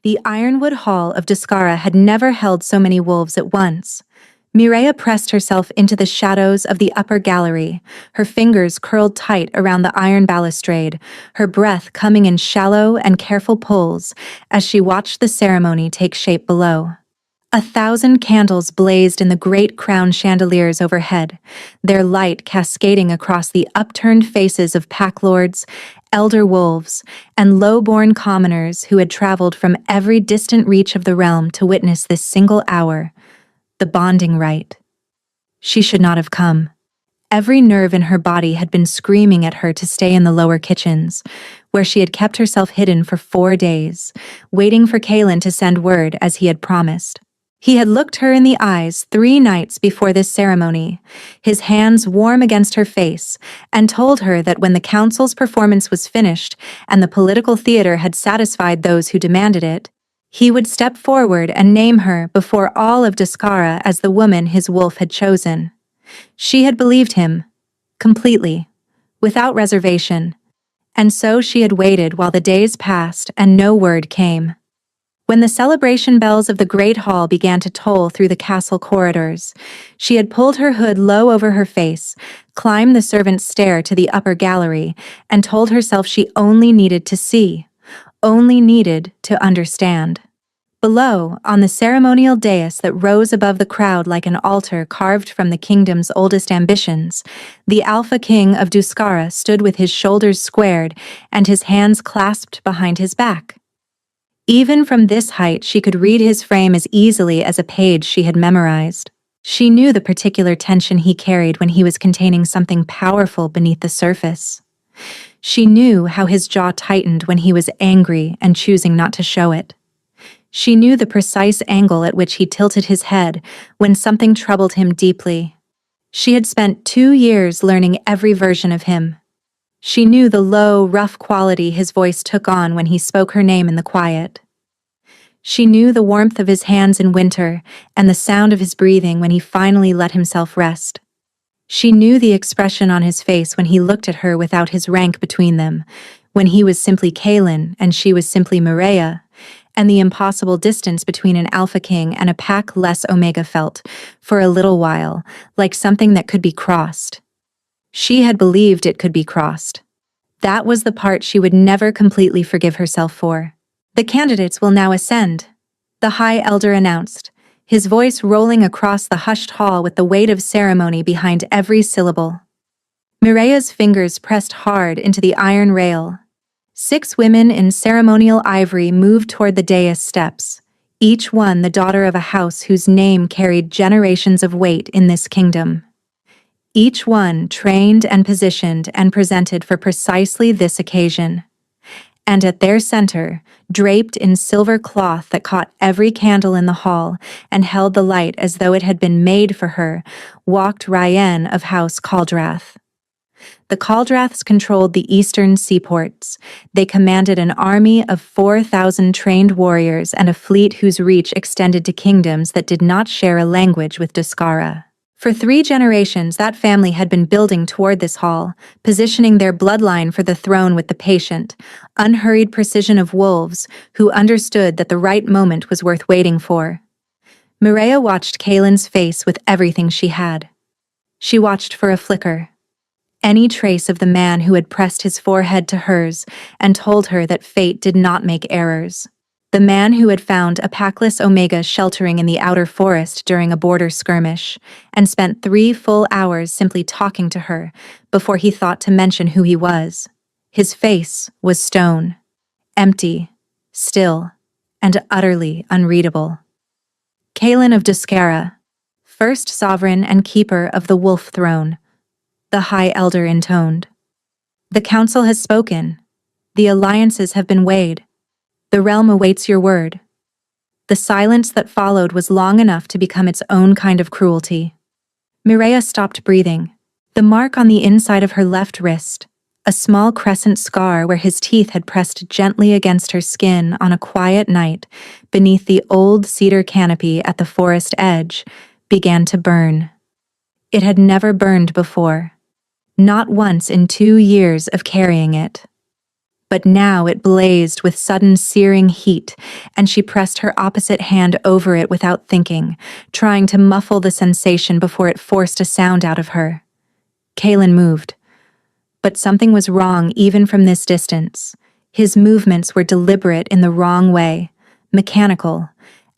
The ironwood hall of Duskara had never held so many wolves at once. Mireia pressed herself into the shadows of the upper gallery, her fingers curled tight around the iron balustrade, her breath coming in shallow and careful pulls as she watched the ceremony take shape below. 1,000 candles blazed in the great crown chandeliers overhead, their light cascading across the upturned faces of pack lords, elder wolves, and low-born commoners who had traveled from every distant reach of the realm to witness this single hour, the bonding rite. She should not have come. Every nerve in her body had been screaming at her to stay in the lower kitchens, where she had kept herself hidden for 4 days, waiting for Kaelin to send word as he had promised. He had looked her in the eyes 3 nights before this ceremony, his hands warm against her face, and told her that when the council's performance was finished and the political theater had satisfied those who demanded it, he would step forward and name her before all of Duskara as the woman his wolf had chosen. She had believed him, completely, without reservation, and so she had waited while the days passed and no word came. When the celebration bells of the great hall began to toll through the castle corridors, she had pulled her hood low over her face, climbed the servants' stair to the upper gallery, and told herself she only needed to see, only needed to understand. Below, on the ceremonial dais that rose above the crowd like an altar carved from the kingdom's oldest ambitions, the Alpha King of Duskara stood with his shoulders squared and his hands clasped behind his back. Even from this height she could read his frame as easily as a page she had memorized. She knew the particular tension he carried when he was containing something powerful beneath the surface. She knew how his jaw tightened when he was angry and choosing not to show it. She knew the precise angle at which he tilted his head when something troubled him deeply. She had spent 2 years learning every version of him. She knew the low, rough quality his voice took on when he spoke her name in the quiet. She knew the warmth of his hands in winter and the sound of his breathing when he finally let himself rest. She knew the expression on his face when he looked at her without his rank between them, when he was simply Kaelin and she was simply Mireia, and the impossible distance between an Alpha King and a pack less Omega felt, for a little while, like something that could be crossed. She had believed it could be crossed. That was the part she would never completely forgive herself for. "The candidates will now ascend," the High Elder announced, his voice rolling across the hushed hall with the weight of ceremony behind every syllable. Mireia's fingers pressed hard into the iron rail. 6 women in ceremonial ivory moved toward the dais steps, each one the daughter of a house whose name carried generations of weight in this kingdom. Each one trained and positioned and presented for precisely this occasion. And at their center, draped in silver cloth that caught every candle in the hall and held the light as though it had been made for her, walked Ryan of House Caldrath. The Caldraths controlled the eastern seaports. They commanded an army of 4,000 trained warriors and a fleet whose reach extended to kingdoms that did not share a language with Duskara. For 3 generations, that family had been building toward this hall, positioning their bloodline for the throne with the patient, unhurried precision of wolves who understood that the right moment was worth waiting for. Mireia watched Kaelin's face with everything she had. She watched for a flicker, any trace of the man who had pressed his forehead to hers and told her that fate did not make errors. The man who had found a packless Omega sheltering in the outer forest during a border skirmish, and spent 3 full hours simply talking to her before he thought to mention who he was. His face was stone, empty, still, and utterly unreadable. Kaelin of Duskara, first sovereign and keeper of the wolf throne, the High Elder intoned. The council has spoken. The alliances have been weighed. The realm awaits your word. The silence that followed was long enough to become its own kind of cruelty. Mireia stopped breathing. The mark on the inside of her left wrist, a small crescent scar where his teeth had pressed gently against her skin on a quiet night beneath the old cedar canopy at the forest edge, began to burn. It had never burned before. Not once in 2 years of carrying it. But now it blazed with sudden searing heat, and she pressed her opposite hand over it without thinking, trying to muffle the sensation before it forced a sound out of her. Kalen moved. But something was wrong even from this distance. His movements were deliberate in the wrong way, mechanical,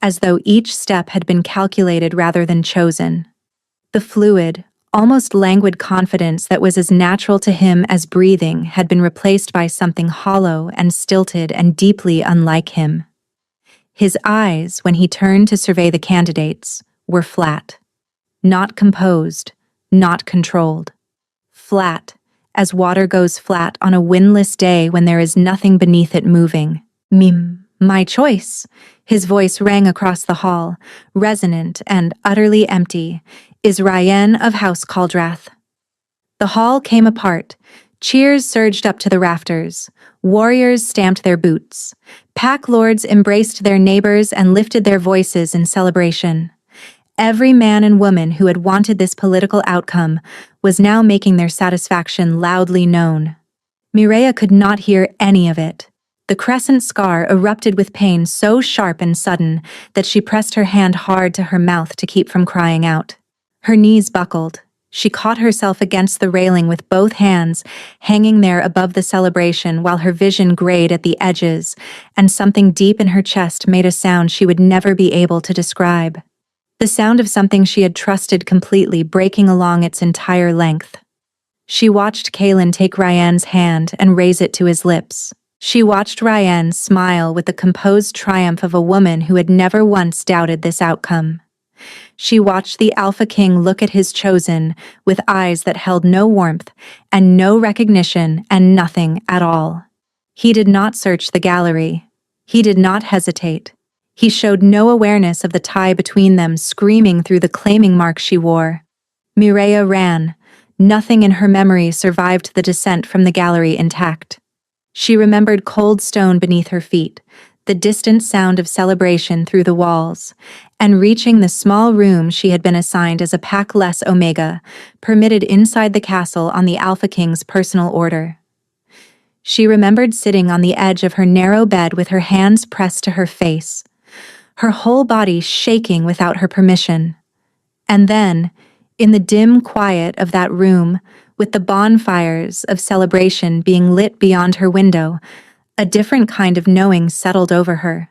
as though each step had been calculated rather than chosen. The fluid, almost languid confidence that was as natural to him as breathing had been replaced by something hollow and stilted and deeply unlike him. His eyes, when he turned to survey the candidates, were flat. Not composed, not controlled. Flat, as water goes flat on a windless day when there is nothing beneath it moving. My choice. His voice rang across the hall, resonant and utterly empty, is Ryan of House Caldrath. The hall came apart. Cheers surged up to the rafters. Warriors stamped their boots. Pack lords embraced their neighbors and lifted their voices in celebration. Every man and woman who had wanted this political outcome was now making their satisfaction loudly known. Mireia could not hear any of it. The crescent scar erupted with pain so sharp and sudden that she pressed her hand hard to her mouth to keep from crying out. Her knees buckled. She caught herself against the railing with both hands, hanging there above the celebration while her vision grayed at the edges, and something deep in her chest made a sound she would never be able to describe. The sound of something she had trusted completely breaking along its entire length. She watched Kalen take Ryan's hand and raise it to his lips. She watched Ryan smile with the composed triumph of a woman who had never once doubted this outcome. She watched the Alpha King look at his chosen with eyes that held no warmth and no recognition and nothing at all. He did not search the gallery. He did not hesitate. He showed no awareness of the tie between them screaming through the claiming mark she wore. Mireia ran. Nothing in her memory survived the descent from the gallery intact. She remembered cold stone beneath her feet, the distant sound of celebration through the walls, and reaching the small room she had been assigned as a pack less Omega, permitted inside the castle on the Alpha King's personal order. She remembered sitting on the edge of her narrow bed with her hands pressed to her face, her whole body shaking without her permission. And then, in the dim quiet of that room, with the bonfires of celebration being lit beyond her window, a different kind of knowing settled over her.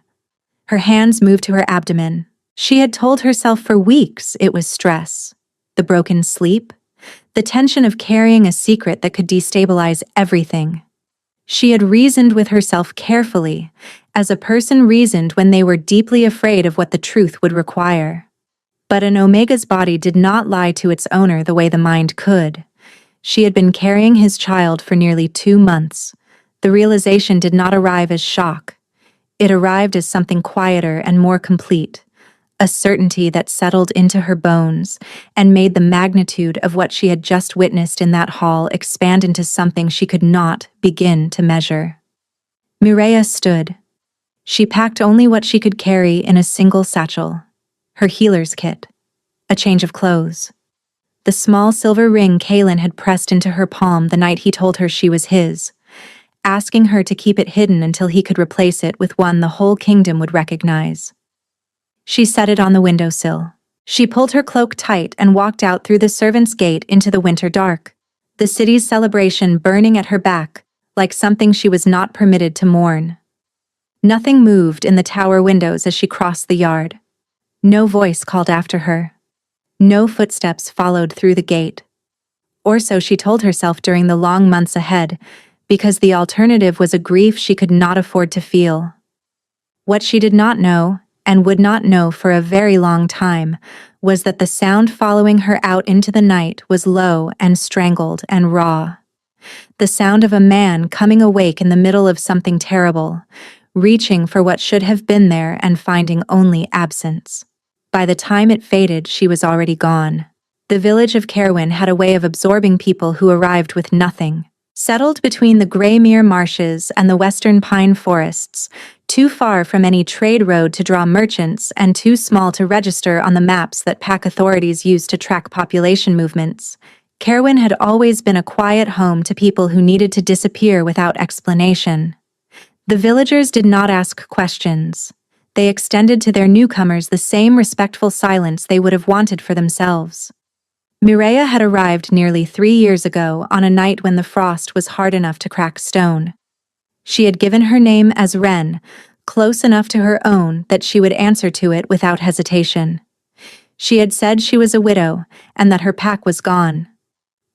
Her hands moved to her abdomen. She had told herself for weeks it was stress, the broken sleep, the tension of carrying a secret that could destabilize everything. She had reasoned with herself carefully, as a person reasoned when they were deeply afraid of what the truth would require. But an Omega's body did not lie to its owner the way the mind could. She had been carrying his child for nearly 2 months. The realization did not arrive as shock. It arrived as something quieter and more complete, a certainty that settled into her bones and made the magnitude of what she had just witnessed in that hall expand into something she could not begin to measure. Mireia stood. She packed only what she could carry in a single satchel, her healer's kit, a change of clothes, the small silver ring Kalen had pressed into her palm the night he told her she was his, asking her to keep it hidden until he could replace it with one the whole kingdom would recognize. She set it on the windowsill. She pulled her cloak tight and walked out through the servants' gate into the winter dark, the city's celebration burning at her back, like something she was not permitted to mourn. Nothing moved in the tower windows as she crossed the yard. No voice called after her. No footsteps followed through the gate. Or so she told herself during the long months ahead, because the alternative was a grief she could not afford to feel. What she did not know, and would not know for a very long time, was that the sound following her out into the night was low and strangled and raw. The sound of a man coming awake in the middle of something terrible, reaching for what should have been there and finding only absence. By the time it faded, she was already gone. The village of Caerwyn had a way of absorbing people who arrived with nothing. Settled between the Greymere marshes and the western pine forests, too far from any trade road to draw merchants and too small to register on the maps that pack authorities use to track population movements, Kerwin had always been a quiet home to people who needed to disappear without explanation. The villagers did not ask questions. They extended to their newcomers the same respectful silence they would have wanted for themselves. Mireia had arrived nearly 3 years ago on a night when the frost was hard enough to crack stone. She had given her name as Wren, close enough to her own that she would answer to it without hesitation. She had said she was a widow and that her pack was gone.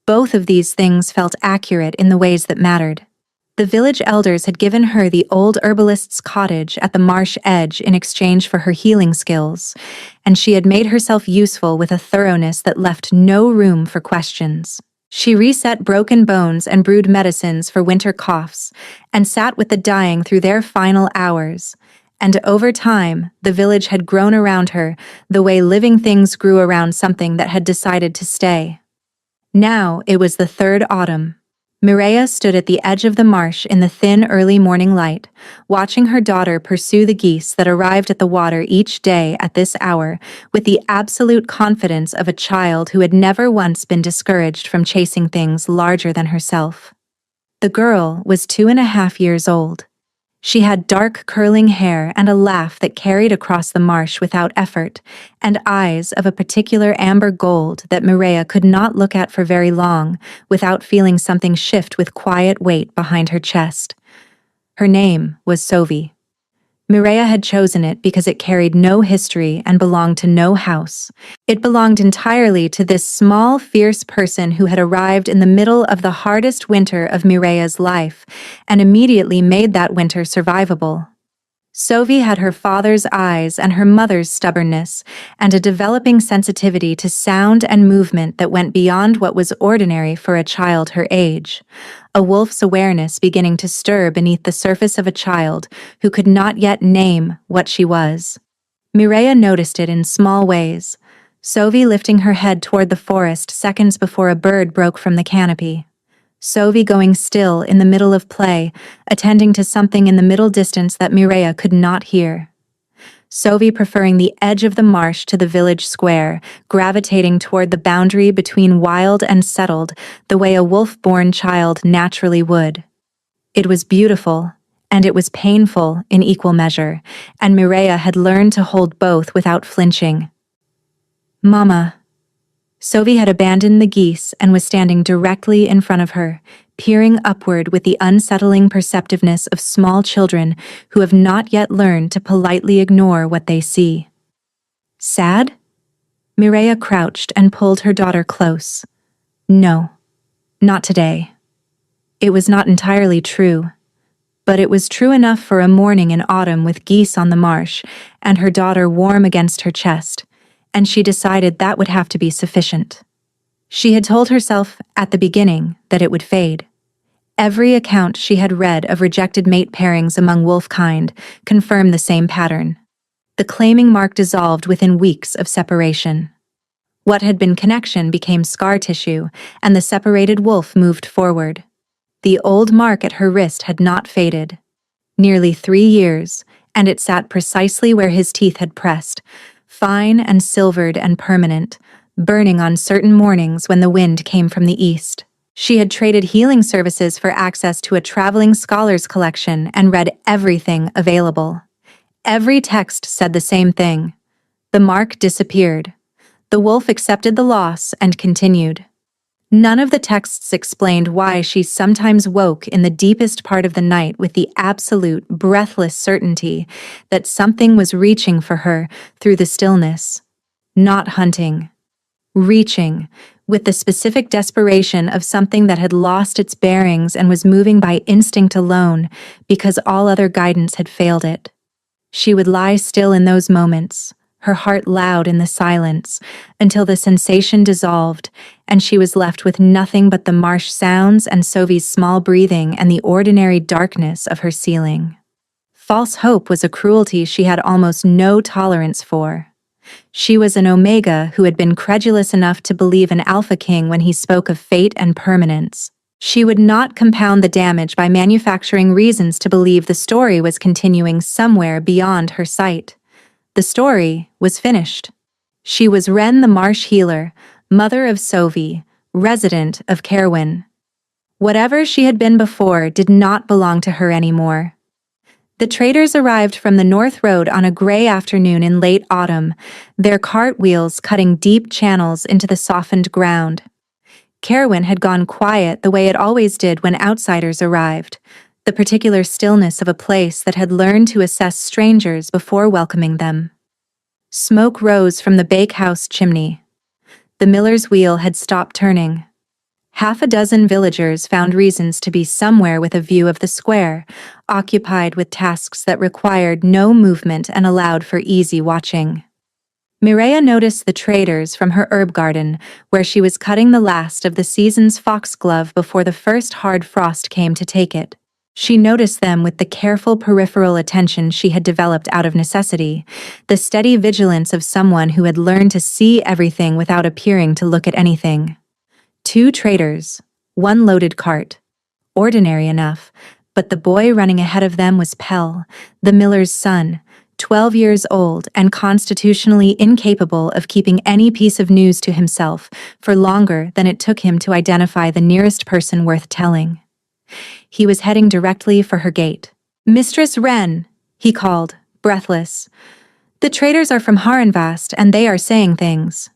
Both of these things felt accurate in the ways that mattered. The village elders had given her the old herbalist's cottage at the marsh edge in exchange for her healing skills, and she had made herself useful with a thoroughness that left no room for questions. She reset broken bones and brewed medicines for winter coughs, and sat with the dying through their final hours. And over time, the village had grown around her, the way living things grew around something that had decided to stay. Now it was the third autumn. Mireia stood at the edge of the marsh in the thin early morning light, watching her daughter pursue the geese that arrived at the water each day at this hour, with the absolute confidence of a child who had never once been discouraged from chasing things larger than herself. The girl was 2.5 years old. She had dark curling hair and a laugh that carried across the marsh without effort, and eyes of a particular amber gold that Mireia could not look at for very long without feeling something shift with quiet weight behind her chest. Her name was Sophie. Mireia had chosen it because it carried no history and belonged to no house. It belonged entirely to this small, fierce person who had arrived in the middle of the hardest winter of Mireia's life and immediately made that winter survivable. Sophie had her father's eyes and her mother's stubbornness, and a developing sensitivity to sound and movement that went beyond what was ordinary for a child her age. A wolf's awareness beginning to stir beneath the surface of a child who could not yet name what she was. Mireia noticed it in small ways. Sophie lifting her head toward the forest seconds before a bird broke from the canopy. Sophie going still in the middle of play, attending to something in the middle distance that Mireia could not hear. Sophie preferring the edge of the marsh to the village square, gravitating toward the boundary between wild and settled, the way a wolf-born child naturally would. It was beautiful, and it was painful in equal measure, and Mireia had learned to hold both without flinching. "Mama." Sophie had abandoned the geese and was standing directly in front of her, peering upward with the unsettling perceptiveness of small children who have not yet learned to politely ignore what they see. "Sad?" Mireia crouched and pulled her daughter close. "No, not today." It was not entirely true, but it was true enough for a morning in autumn with geese on the marsh and her daughter warm against her chest, and she decided that would have to be sufficient. She had told herself at the beginning that it would fade. Every account she had read of rejected mate pairings among wolfkind confirmed the same pattern. The claiming mark dissolved within weeks of separation. What had been connection became scar tissue, and the separated wolf moved forward. The old mark at her wrist had not faded. Nearly 3 years, and it sat precisely where his teeth had pressed, fine and silvered and permanent, burning on certain mornings when the wind came from the east. She had traded healing services for access to a traveling scholars collection and read everything available. Every text said the same thing. The mark disappeared. The wolf accepted the loss and continued. None of the texts explained why she sometimes woke in the deepest part of the night with the absolute, breathless certainty that something was reaching for her through the stillness. Not hunting. Reaching, with the specific desperation of something that had lost its bearings and was moving by instinct alone because all other guidance had failed it. She would lie still in those moments, her heart loud in the silence, until the sensation dissolved, and she was left with nothing but the marsh sounds and Sophie's small breathing and the ordinary darkness of her ceiling. False hope was a cruelty she had almost no tolerance for. She was an Omega who had been credulous enough to believe in Alpha King when he spoke of fate and permanence. She would not compound the damage by manufacturing reasons to believe the story was continuing somewhere beyond her sight. The story was finished. She was Wren the Marsh Healer, mother of Sophie, resident of Caerwyn. Whatever she had been before did not belong to her anymore. The traders arrived from the North Road on a gray afternoon in late autumn, their cart wheels cutting deep channels into the softened ground. Caerwyn had gone quiet the way it always did when outsiders arrived, the particular stillness of a place that had learned to assess strangers before welcoming them. Smoke rose from the bakehouse chimney. The miller's wheel had stopped turning. Half a dozen villagers found reasons to be somewhere with a view of the square, occupied with tasks that required no movement and allowed for easy watching. Mireia noticed the traders from her herb garden, where she was cutting the last of the season's foxglove before the first hard frost came to take it. She noticed them with the careful peripheral attention she had developed out of necessity, the steady vigilance of someone who had learned to see everything without appearing to look at anything. 2 traders, 1 loaded cart. Ordinary enough, but the boy running ahead of them was Pell, the miller's son, 12 years old and constitutionally incapable of keeping any piece of news to himself for longer than it took him to identify the nearest person worth telling. He was heading directly for her gate. "Mistress Wren," he called, breathless. "The traders are from Harenvast and they are saying things."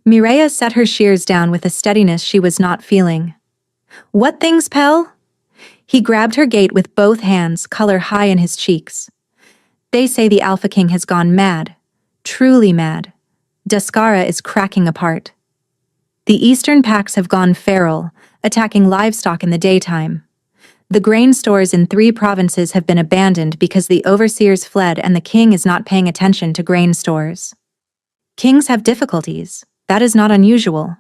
Mireia set her shears down with a steadiness she was not feeling. "What things, Pell?" He grabbed her gate with both hands, color high in his cheeks. "They say the Alpha King has gone mad. Truly mad. Duskara is cracking apart. The eastern packs have gone feral, attacking livestock in the daytime. The grain stores in 3 provinces have been abandoned because the overseers fled and the king is not paying attention to grain stores. Kings have difficulties. That is not unusual.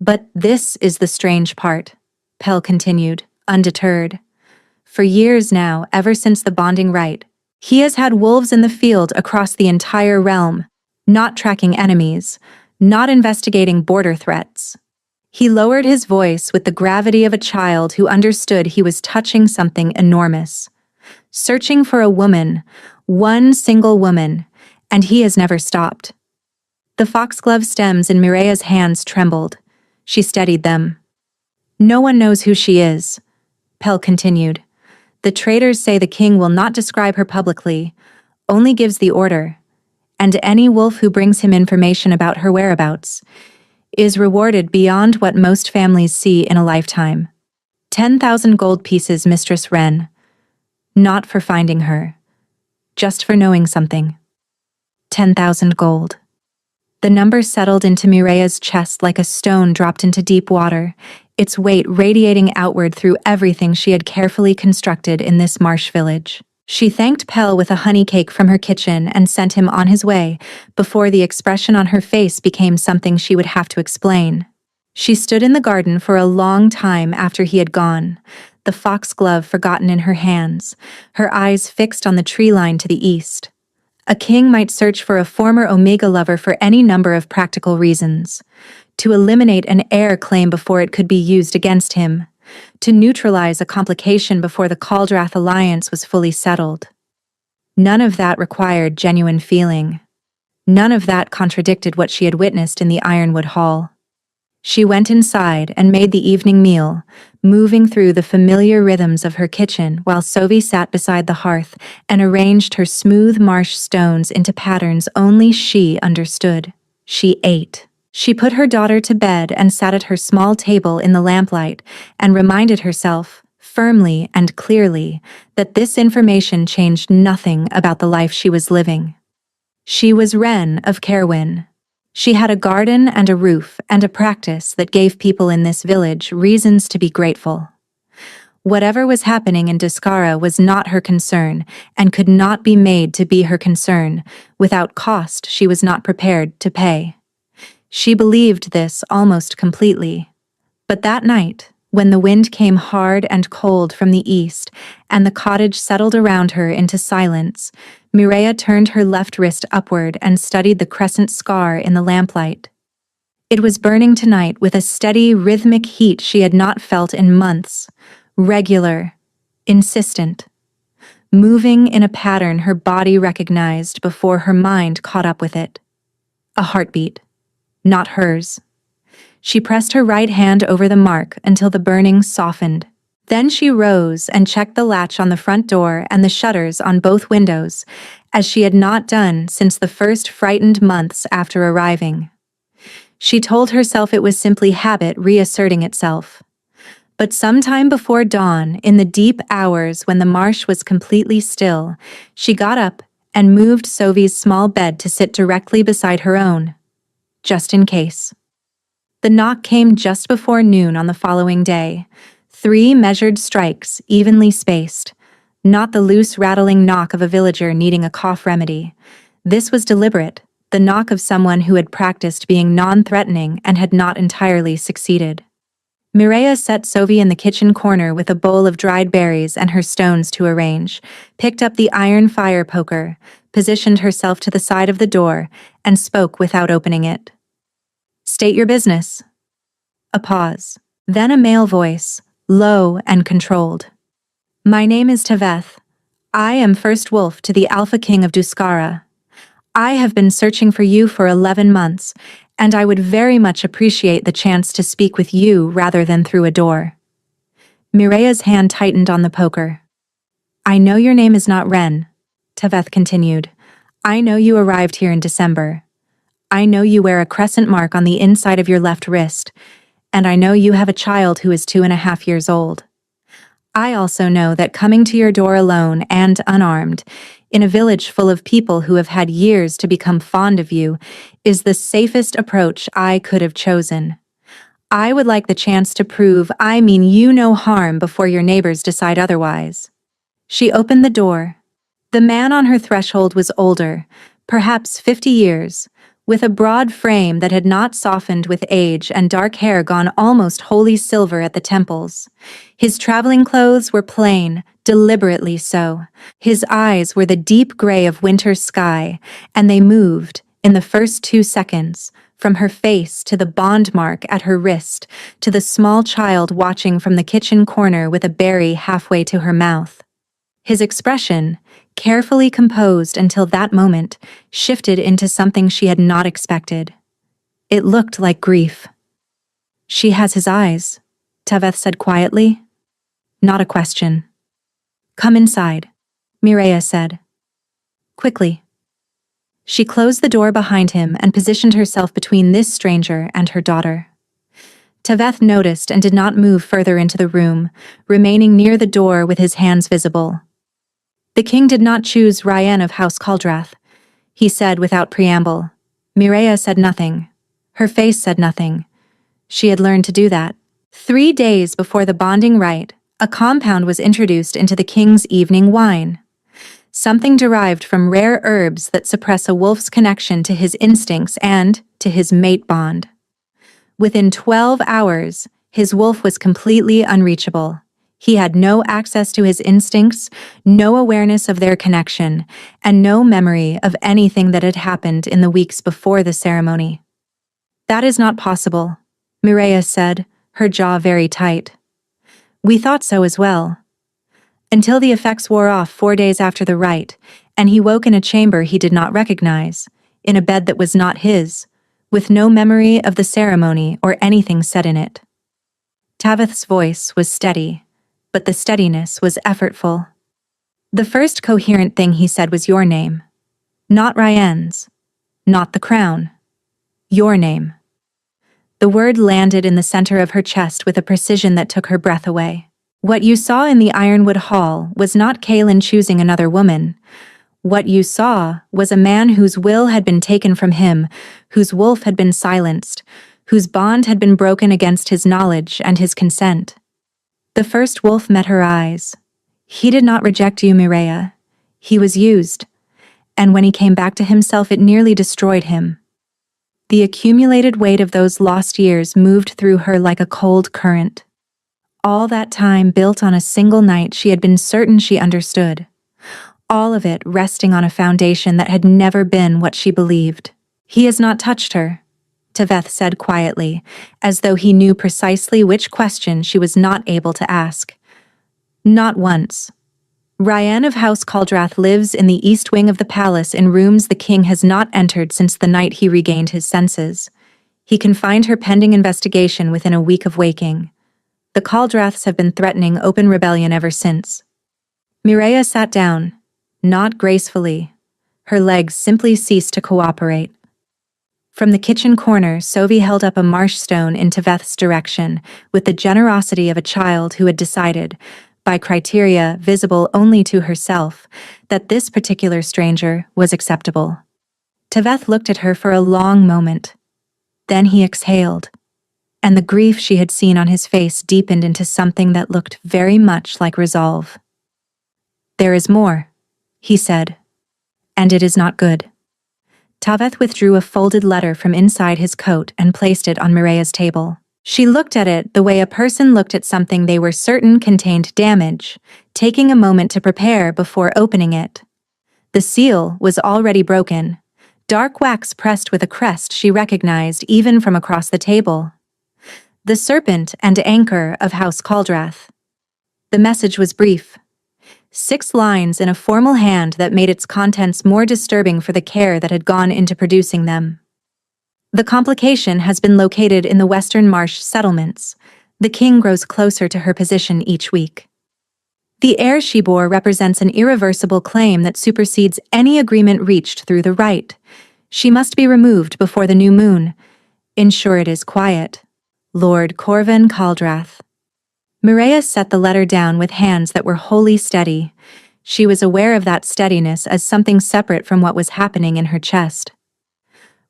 But this is the strange part," Pell continued, undeterred. "For years now, ever since the bonding rite, he has had wolves in the field across the entire realm, not tracking enemies, not investigating border threats." He lowered his voice with the gravity of a child who understood he was touching something enormous. "Searching for a woman, one single woman, and he has never stopped." The foxglove stems in Mireia's hands trembled. She steadied them. "No one knows who she is," Pell continued. "The traders say the king will not describe her publicly, only gives the order, and any wolf who brings him information about her whereabouts is rewarded beyond what most families see in a lifetime. 10,000 gold pieces, Mistress Wren. Not for finding her, just for knowing something. 10,000 gold. The number settled into Mireia's chest like a stone dropped into deep water, its weight radiating outward through everything she had carefully constructed in this marsh village. She thanked Pell with a honey cake from her kitchen and sent him on his way, before the expression on her face became something she would have to explain. She stood in the garden for a long time after he had gone, the foxglove forgotten in her hands, her eyes fixed on the tree line to the east. A king might search for a former Omega lover for any number of practical reasons. To eliminate an heir claim before it could be used against him. To neutralize a complication before the Caldrath alliance was fully settled. None of that required genuine feeling. None of that contradicted what she had witnessed in the Ironwood Hall. She went inside and made the evening meal, moving through the familiar rhythms of her kitchen while Sophie sat beside the hearth and arranged her smooth marsh stones into patterns only she understood. She ate. She put her daughter to bed and sat at her small table in the lamplight and reminded herself, firmly and clearly, that this information changed nothing about the life she was living. She was Wren of Caerwyn. She had a garden and a roof and a practice that gave people in this village reasons to be grateful. Whatever was happening in Duskara was not her concern and could not be made to be her concern, without cost she was not prepared to pay. She believed this almost completely. But that night, when the wind came hard and cold from the east and the cottage settled around her into silence, Mireia turned her left wrist upward and studied the crescent scar in the lamplight. It was burning tonight with a steady, rhythmic heat she had not felt in months, regular, insistent, moving in a pattern her body recognized before her mind caught up with it. A heartbeat, not hers. She pressed her right hand over the mark until the burning softened. Then she rose and checked the latch on the front door and the shutters on both windows, as she had not done since the first frightened months after arriving. She told herself it was simply habit reasserting itself. But sometime before dawn, in the deep hours when the marsh was completely still, she got up and moved Sophie's small bed to sit directly beside her own, just in case. The knock came just before noon on the following day. 3 measured strikes, evenly spaced. Not the loose rattling knock of a villager needing a cough remedy. This was deliberate, the knock of someone who had practiced being non-threatening and had not entirely succeeded. Mireia set Sophie in the kitchen corner with a bowl of dried berries and her stones to arrange, picked up the iron fire poker, positioned herself to the side of the door, and spoke without opening it. "State your business." A pause. Then a male voice, low and controlled. "My name is Taveth. I am first wolf to the Alpha King of Duskara. I have been searching for you for 11 months, and I would very much appreciate the chance to speak with you rather than through a door." Mireia's hand tightened on the poker. "I know your name is not Ren," Taveth continued. "I know you arrived here in December. I know you wear a crescent mark on the inside of your left wrist, and I know you have a child who is 2.5 years old. I also know that coming to your door alone and unarmed, in a village full of people who have had years to become fond of you, is the safest approach I could have chosen. I would like the chance to prove I mean you no harm before your neighbors decide otherwise." She opened the door. The man on her threshold was older, perhaps 50 years, with a broad frame that had not softened with age and dark hair gone almost wholly silver at the temples. His traveling clothes were plain, deliberately so. His eyes were the deep gray of winter sky, and they moved, in the first 2 seconds, from her face to the bond mark at her wrist, to the small child watching from the kitchen corner with a berry halfway to her mouth. His expression, carefully composed until that moment, shifted into something she had not expected. It looked like grief. "She has his eyes," Taveth said quietly. Not a question. "Come inside," Mireia said. Quickly. She closed the door behind him and positioned herself between this stranger and her daughter. Taveth noticed and did not move further into the room, remaining near the door with his hands visible. "The king did not choose Ryan of House Caldrath," he said without preamble. Mireia said nothing. Her face said nothing. She had learned to do that. 3 days before the bonding rite, a compound was introduced into the king's evening wine. Something derived from rare herbs that suppress a wolf's connection to his instincts and to his mate bond. Within 12 hours, his wolf was completely unreachable. He had no access to his instincts, no awareness of their connection, and no memory of anything that had happened in the weeks before the ceremony. "That is not possible," Mireia said, her jaw very tight. "We thought so as well. Until the effects wore off 4 days after the rite, and he woke in a chamber he did not recognize, in a bed that was not his, with no memory of the ceremony or anything said in it." Taveth's voice was steady, but the steadiness was effortful. "The first coherent thing he said was your name. Not Ryan's. Not the crown. Your name." The word landed in the center of her chest with a precision that took her breath away. What you saw in the Ironwood Hall was not Kaelin choosing another woman. What you saw was a man whose will had been taken from him, whose wolf had been silenced, whose bond had been broken against his knowledge and his consent. The first wolf met her eyes. He did not reject you, Mireia. He was used, and when he came back to himself it nearly destroyed him. The accumulated weight of those lost years moved through her like a cold current. All that time built on a single night she had been certain she understood. All of it resting on a foundation that had never been what she believed. "He has not touched her," Taveth said quietly, as though he knew precisely which question she was not able to ask. "Not once. Ryan of House Caldrath lives in the east wing of the palace in rooms the king has not entered since the night he regained his senses. He confined her pending investigation within a week of waking. The Caldraths have been threatening open rebellion ever since. Mireia sat down, not gracefully. Her legs simply ceased to cooperate. From the kitchen corner, Sophie held up a marsh stone in Taveth's direction, with the generosity of a child who had decided, by criteria visible only to herself, that this particular stranger was acceptable. Taveth looked at her for a long moment. Then he exhaled, and the grief she had seen on his face deepened into something that looked very much like resolve. "There is more," he said, "and it is not good." Taveth withdrew a folded letter from inside his coat and placed it on Mireia's table. She looked at it the way a person looked at something they were certain contained damage, taking a moment to prepare before opening it. The seal was already broken, dark wax pressed with a crest she recognized even from across the table. The serpent and anchor of House Caldrath. The message was brief. 6 lines in a formal hand that made its contents more disturbing for the care that had gone into producing them. The complication has been located in the Western Marsh settlements. The king grows closer to her position each week. The heir she bore represents an irreversible claim that supersedes any agreement reached through the rite. She must be removed before the new moon. Ensure it is quiet. Lord Corvin Caldrath. Mireia set the letter down with hands that were wholly steady. She was aware of that steadiness as something separate from what was happening in her chest.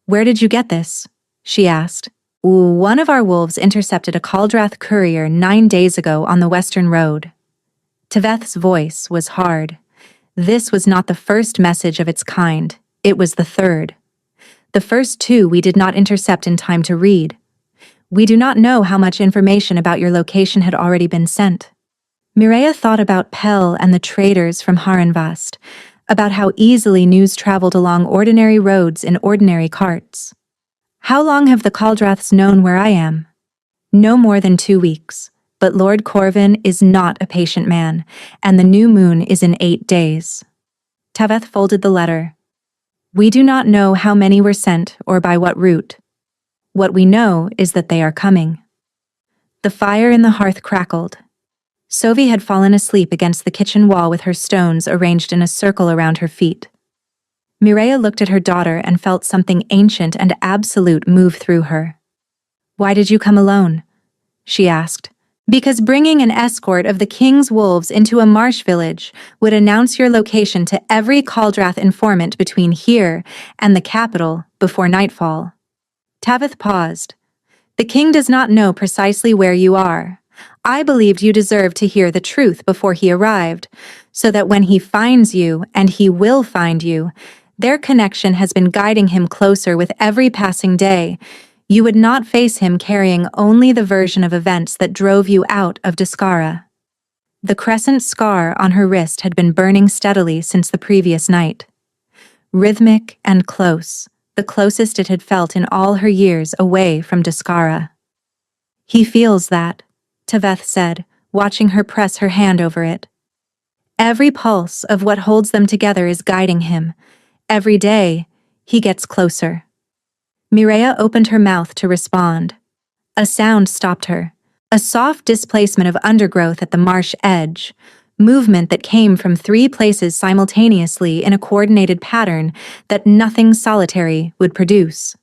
"Where did you get this?" she asked. "One of our wolves intercepted a Caldrath courier 9 days ago on the Western Road." Taveth's voice was hard. This was not the first message of its kind, it was the third. The first 2 we did not intercept in time to read. We do not know how much information about your location had already been sent. Mireia thought about Pell and the traders from Harenvast, about how easily news traveled along ordinary roads in ordinary carts. "How long have the Caldraths known where I am?" "No more than 2 weeks, but Lord Corvin is not a patient man, and the new moon is in 8 days. Taveth folded the letter. "We do not know how many were sent or by what route. What we know is that they are coming." The fire in the hearth crackled. Sophie had fallen asleep against the kitchen wall with her stones arranged in a circle around her feet. Mireia looked at her daughter and felt something ancient and absolute move through her. "Why did you come alone?" she asked. "Because bringing an escort of the king's wolves into a marsh village would announce your location to every Caldrath informant between here and the capital before nightfall." Taveth paused. "The king does not know precisely where you are. I believed you deserved to hear the truth before he arrived, so that when he finds you, and he will find you, their connection has been guiding him closer with every passing day. You would not face him carrying only the version of events that drove you out of Duskara." The crescent scar on her wrist had been burning steadily since the previous night. Rhythmic and close, the closest it had felt in all her years away from Duskara. "He feels that," Taveth said, watching her press her hand over it. "Every pulse of what holds them together is guiding him. Every day, he gets closer." Mireia opened her mouth to respond. A sound stopped her, a soft displacement of undergrowth at the marsh edge, movement that came from 3 places simultaneously in a coordinated pattern that nothing solitary would produce.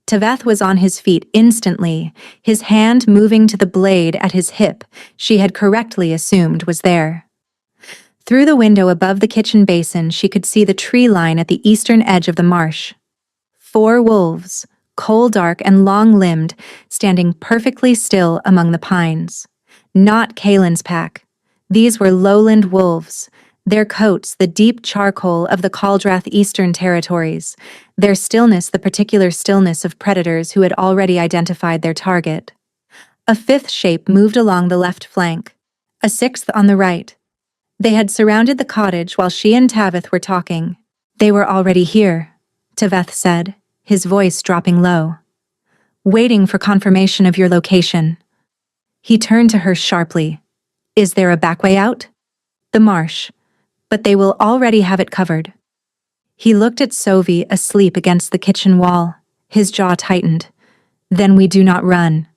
Taveth was on his feet instantly, his hand moving to the blade at his hip she had correctly assumed was there. Through the window above the kitchen basin she could see the tree line at the eastern edge of the marsh. 4 wolves, coal-dark and long-limbed, standing perfectly still among the pines. Not Kaelin's pack. These were lowland wolves, their coats the deep charcoal of the Caldrath Eastern Territories, their stillness the particular stillness of predators who had already identified their target. A 5th shape moved along the left flank, a 6th on the right. They had surrounded the cottage while she and Taveth were talking. "They were already here," Taveth said, his voice dropping low. "Waiting for confirmation of your location." He turned to her sharply. "Is there a back way out?" "The marsh. But they will already have it covered." He looked at Sophie asleep against the kitchen wall. His jaw tightened. Then we do not run.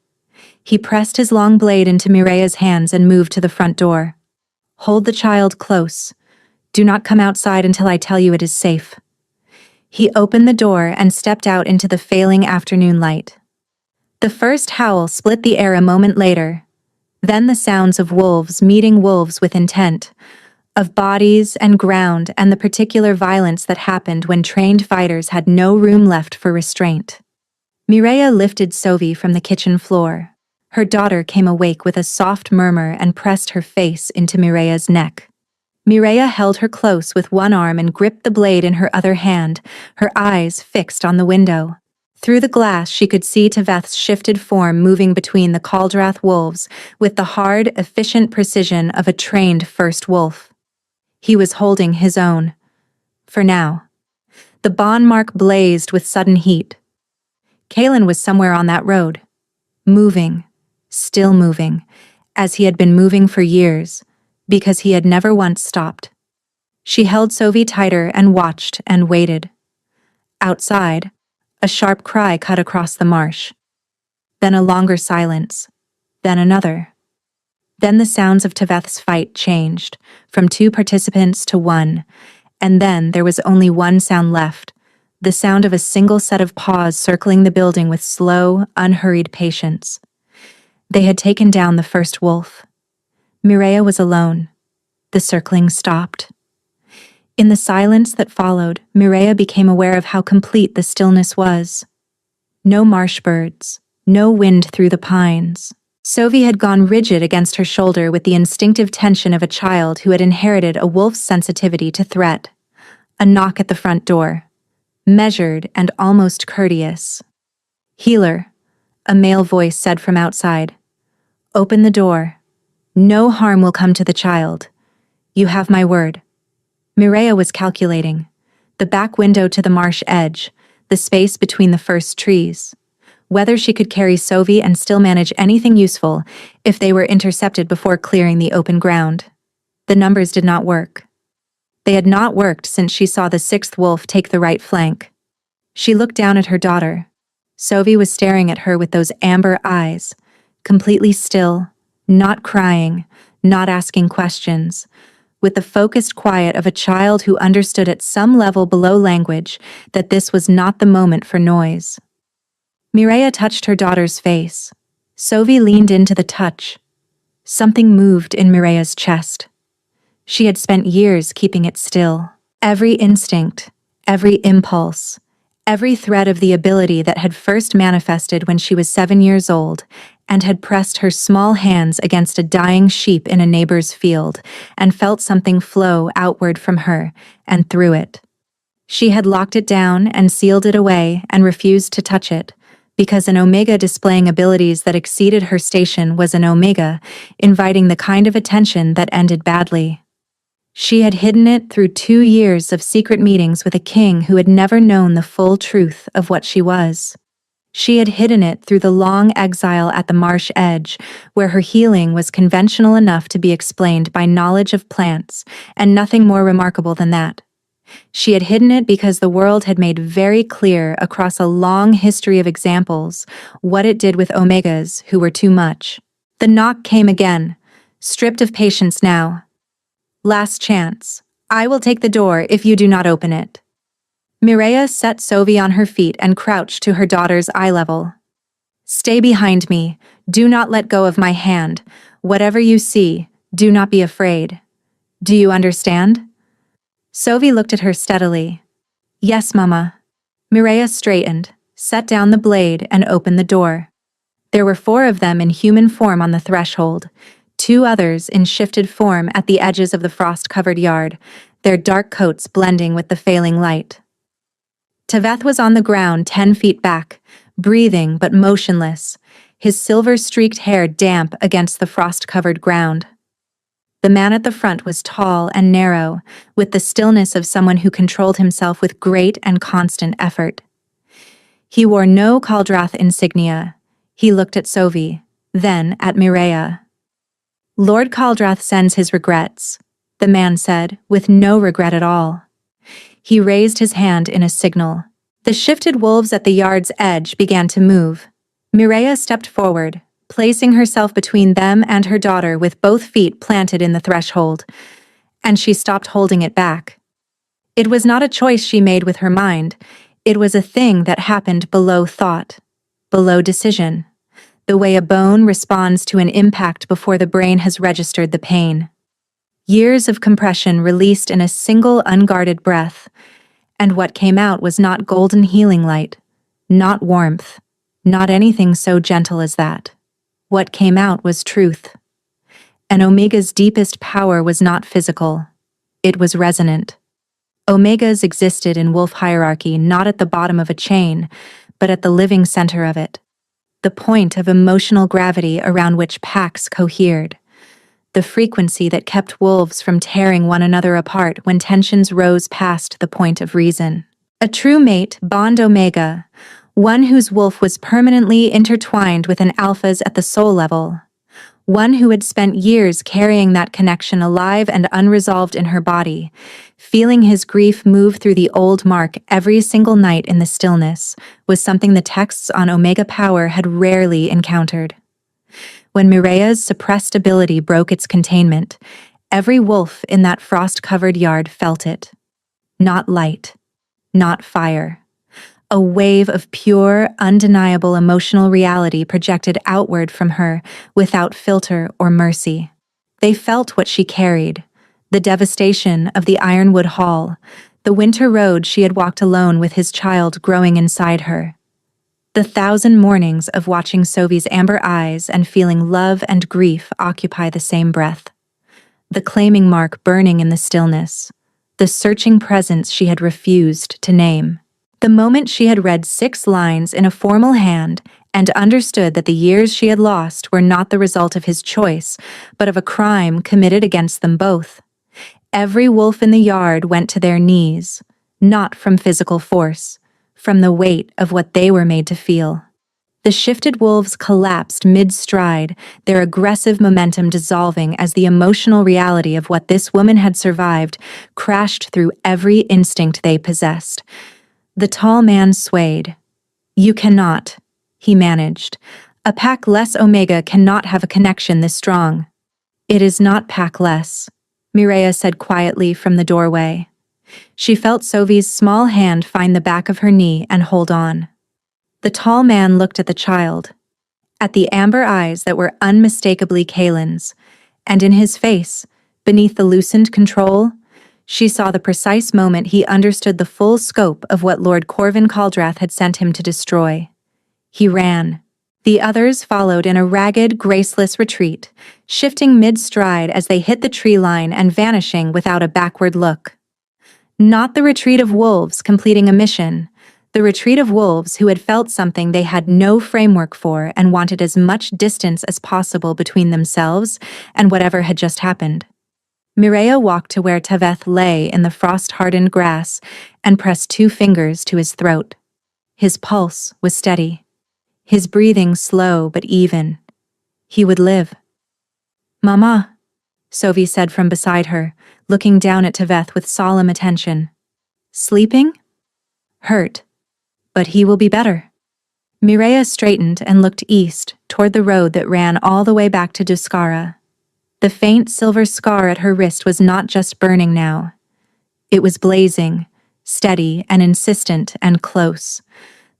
He pressed his long blade into Mireya's hands and moved to the front door. Hold the child close. Do not come outside until I tell you it is safe. He opened the door and stepped out into the failing afternoon light. The first howl split the air a moment later. Then the sounds of wolves meeting wolves with intent, of bodies and ground and the particular violence that happened when trained fighters had no room left for restraint. Mireya lifted Sovi from the kitchen floor. Her daughter came awake with a soft murmur and pressed her face into Mireya's neck. Mireya held her close with one arm and gripped the blade in her other hand, her eyes fixed on the window. Through the glass she could see Teveth's shifted form moving between the Caldrath wolves with the hard, efficient precision of a trained first wolf. He was holding his own. For now. The bond mark blazed with sudden heat. Kaelin was somewhere on that road. Moving. Still moving. As he had been moving for years. Because he had never once stopped. She held Sovi tighter and watched and waited. Outside, a sharp cry cut across the marsh. Then a longer silence. Then another. Then the sounds of Teveth's fight changed, from 2 participants to 1, and then there was only one sound left, the sound of a single set of paws circling the building with slow, unhurried patience. They had taken down the first wolf. Mireya was alone. The circling stopped. In the silence that followed, Mireya became aware of how complete the stillness was. No marsh birds, no wind through the pines. Sovi had gone rigid against her shoulder with the instinctive tension of a child who had inherited a wolf's sensitivity to threat. A knock at the front door. Measured and almost courteous. "Healer," a male voice said from outside. "Open the door. No harm will come to the child. You have my word." Mireya was calculating. The back window to the marsh edge, the space between the first trees. Whether she could carry Sovi and still manage anything useful if they were intercepted before clearing the open ground. The numbers did not work. They had not worked since she saw the 6th wolf take the right flank. She looked down at her daughter. Sovi was staring at her with those amber eyes, completely still, not crying, not asking questions, with the focused quiet of a child who understood at some level below language that this was not the moment for noise. Mireya touched her daughter's face. Sovi leaned into the touch. Something moved in Mireya's chest. She had spent years keeping it still. Every instinct, every impulse, every thread of the ability that had first manifested when she was 7 years old and had pressed her small hands against a dying sheep in a neighbor's field and felt something flow outward from her and through it. She had locked it down and sealed it away and refused to touch it, because an Omega displaying abilities that exceeded her station was an Omega, inviting the kind of attention that ended badly. She had hidden it through 2 years of secret meetings with a king who had never known the full truth of what she was. She had hidden it through the long exile at the marsh edge, where her healing was conventional enough to be explained by knowledge of plants, and nothing more remarkable than that. She had hidden it because the world had made very clear across a long history of examples what it did with Omegas who were too much. The knock came again, stripped of patience now. "Last chance. I will take the door if you do not open it." Mireya set Sovi on her feet and crouched to her daughter's eye level. "Stay behind me. Do not let go of my hand. Whatever you see, do not be afraid. Do you understand?" Sovi looked at her steadily. "Yes, Mama." Mireya straightened, set down the blade, and opened the door. There were 4 of them in human form on the threshold, 2 others in shifted form at the edges of the frost-covered yard, their dark coats blending with the failing light. Teveth was on the ground 10 feet back, breathing but motionless, his silver-streaked hair damp against the frost-covered ground. The man at the front was tall and narrow, with the stillness of someone who controlled himself with great and constant effort. He wore no Caldrath insignia. He looked at Sovi, then at Mireya. "Lord Caldrath sends his regrets," the man said, with no regret at all. He raised his hand in a signal. The shifted wolves at the yard's edge began to move. Mireia stepped forward, placing herself between them and her daughter with both feet planted in the threshold, and she stopped holding it back. It was not a choice she made with her mind, it was a thing that happened below thought, below decision, the way a bone responds to an impact before the brain has registered the pain. Years of compression released in a single unguarded breath, and what came out was not golden healing light, not warmth, not anything so gentle as that. What came out was truth. And Omega's deepest power was not physical. It was resonant. Omegas existed in wolf hierarchy not at the bottom of a chain, but at the living center of it. The point of emotional gravity around which packs cohered. The frequency that kept wolves from tearing one another apart when tensions rose past the point of reason. A true mate, bond omega, one whose wolf was permanently intertwined with an alpha's at the soul level, one who had spent years carrying that connection alive and unresolved in her body, feeling his grief move through the old mark every single night in the stillness, was something the texts on Omega Power had rarely encountered. When Mireia's suppressed ability broke its containment, every wolf in that frost-covered yard felt it. Not light, not fire. A wave of pure, undeniable emotional reality projected outward from her without filter or mercy. They felt what she carried, the devastation of the Ironwood Hall, the winter road she had walked alone with his child growing inside her. The 1,000 mornings of watching Sovi's amber eyes and feeling love and grief occupy the same breath. The claiming mark burning in the stillness, the searching presence she had refused to name. The moment she had read 6 lines in a formal hand and understood that the years she had lost were not the result of his choice, but of a crime committed against them both. Every wolf in the yard went to their knees, not from physical force, from the weight of what they were made to feel. The shifted wolves collapsed mid-stride, their aggressive momentum dissolving as the emotional reality of what this woman had survived crashed through every instinct they possessed. The tall man swayed. "You cannot," he managed. "A pack less Omega cannot have a connection this strong." "It is not pack less," Mireia said quietly from the doorway. She felt Sovi's small hand find the back of her knee and hold on. The tall man looked at the child, at the amber eyes that were unmistakably Kaelin's, and in his face, beneath the loosened control, she saw the precise moment he understood the full scope of what Lord Corvin Caldrath had sent him to destroy. He ran. The others followed in a ragged, graceless retreat, shifting mid-stride as they hit the tree line and vanishing without a backward look. Not the retreat of wolves completing a mission, the retreat of wolves who had felt something they had no framework for and wanted as much distance as possible between themselves and whatever had just happened. Mireia walked to where Taveth lay in the frost-hardened grass and pressed 2 fingers to his throat. His pulse was steady, his breathing slow but even. He would live. "Mama," Sovi said from beside her, looking down at Taveth with solemn attention. "Sleeping? Hurt. But he will be better." Mireia straightened and looked east, toward the road that ran all the way back to Duskara. The faint silver scar at her wrist was not just burning now. It was blazing, steady and insistent and close,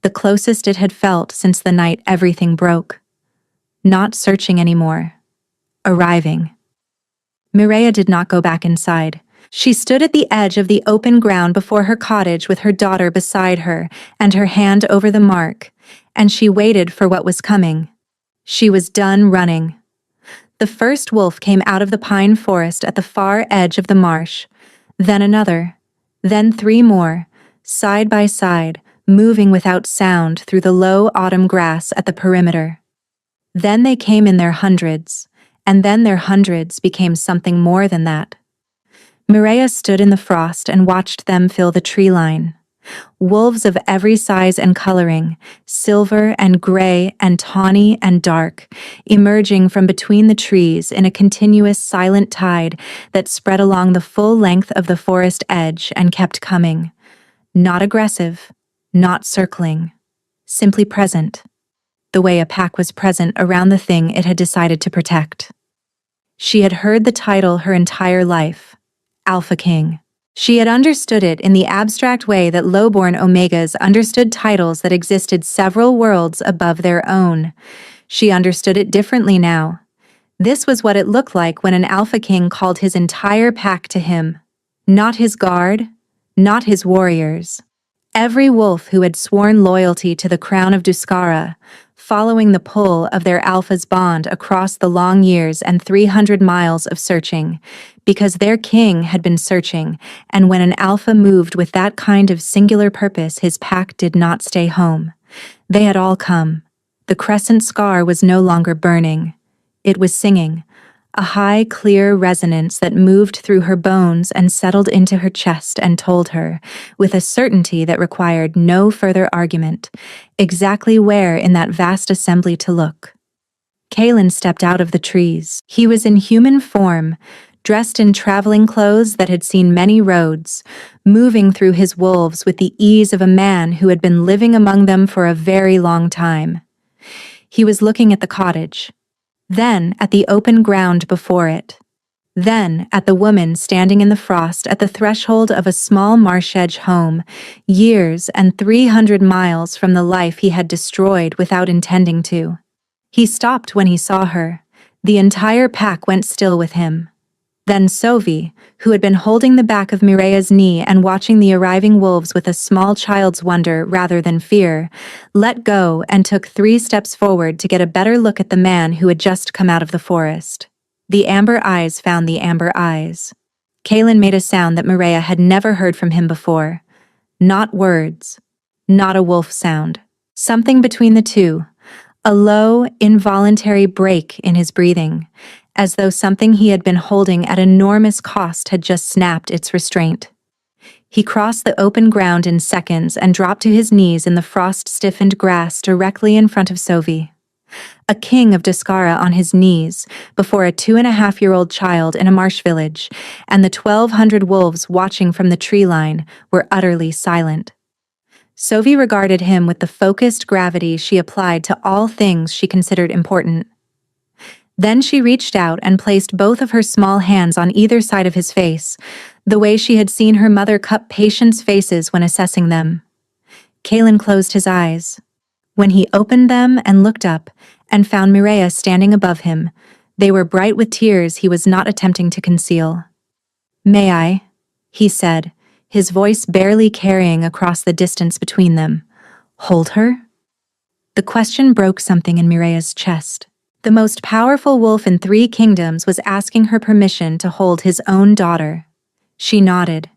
the closest it had felt since the night everything broke. Not searching anymore. Arriving. Mireia did not go back inside. She stood at the edge of the open ground before her cottage with her daughter beside her and her hand over the mark, and she waited for what was coming. She was done running. The first wolf came out of the pine forest at the far edge of the marsh, then another, then 3 more, side by side, moving without sound through the low autumn grass at the perimeter. Then they came in their hundreds, and then their hundreds became something more than that. Mireia stood in the frost and watched them fill the tree line. Wolves of every size and coloring, silver and gray and tawny and dark, emerging from between the trees in a continuous silent tide that spread along the full length of the forest edge and kept coming. Not aggressive, not circling, simply present. the way a pack was present around the thing it had decided to protect. She had heard the title her entire life, Alpha King. She had understood it in the abstract way that lowborn Omegas understood titles that existed several worlds above their own. She understood it differently now. This was what it looked like when an Alpha King called his entire pack to him. Not his guard, not his warriors. Every wolf who had sworn loyalty to the crown of Duskara, following the pull of their alpha's bond across the long years and 300 miles of searching, because their king had been searching, and when an alpha moved with that kind of singular purpose, his pack did not stay home. They had all come. The crescent scar was no longer burning. It was singing, a high, clear resonance that moved through her bones and settled into her chest and told her, with a certainty that required no further argument, exactly where in that vast assembly to look. Kalen stepped out of the trees. He was in human form, dressed in traveling clothes that had seen many roads, moving through his wolves with the ease of a man who had been living among them for a very long time. He was looking at the cottage, then at the open ground before it, then at the woman standing in the frost at the threshold of a small marsh-edge home, years and 300 miles from the life he had destroyed without intending to. He stopped when he saw her. The entire pack went still with him. Then Sovi, who had been holding the back of Mireya's knee and watching the arriving wolves with a small child's wonder rather than fear, let go and took 3 steps forward to get a better look at the man who had just come out of the forest. The amber eyes found the amber eyes. Kalen made a sound that Mireya had never heard from him before. Not words. Not a wolf sound. Something between the two. A low, involuntary break in his breathing, as though something he had been holding at enormous cost had just snapped its restraint. He crossed the open ground in seconds and dropped to his knees in the frost-stiffened grass directly in front of Sovi. A king of Duskara on his knees, before a 2.5-year-old child in a marsh village, and the 1,200 wolves watching from the tree line were utterly silent. Sovi regarded him with the focused gravity she applied to all things she considered important. Then she reached out and placed both of her small hands on either side of his face, the way she had seen her mother cup patients' faces when assessing them. Kalen closed his eyes. When he opened them and looked up and found Mireya standing above him, they were bright with tears he was not attempting to conceal. "May I?" he said, his voice barely carrying across the distance between them. "Hold her?" The question broke something in Mireya's chest. The most powerful wolf in 3 kingdoms was asking her permission to hold his own daughter. She nodded.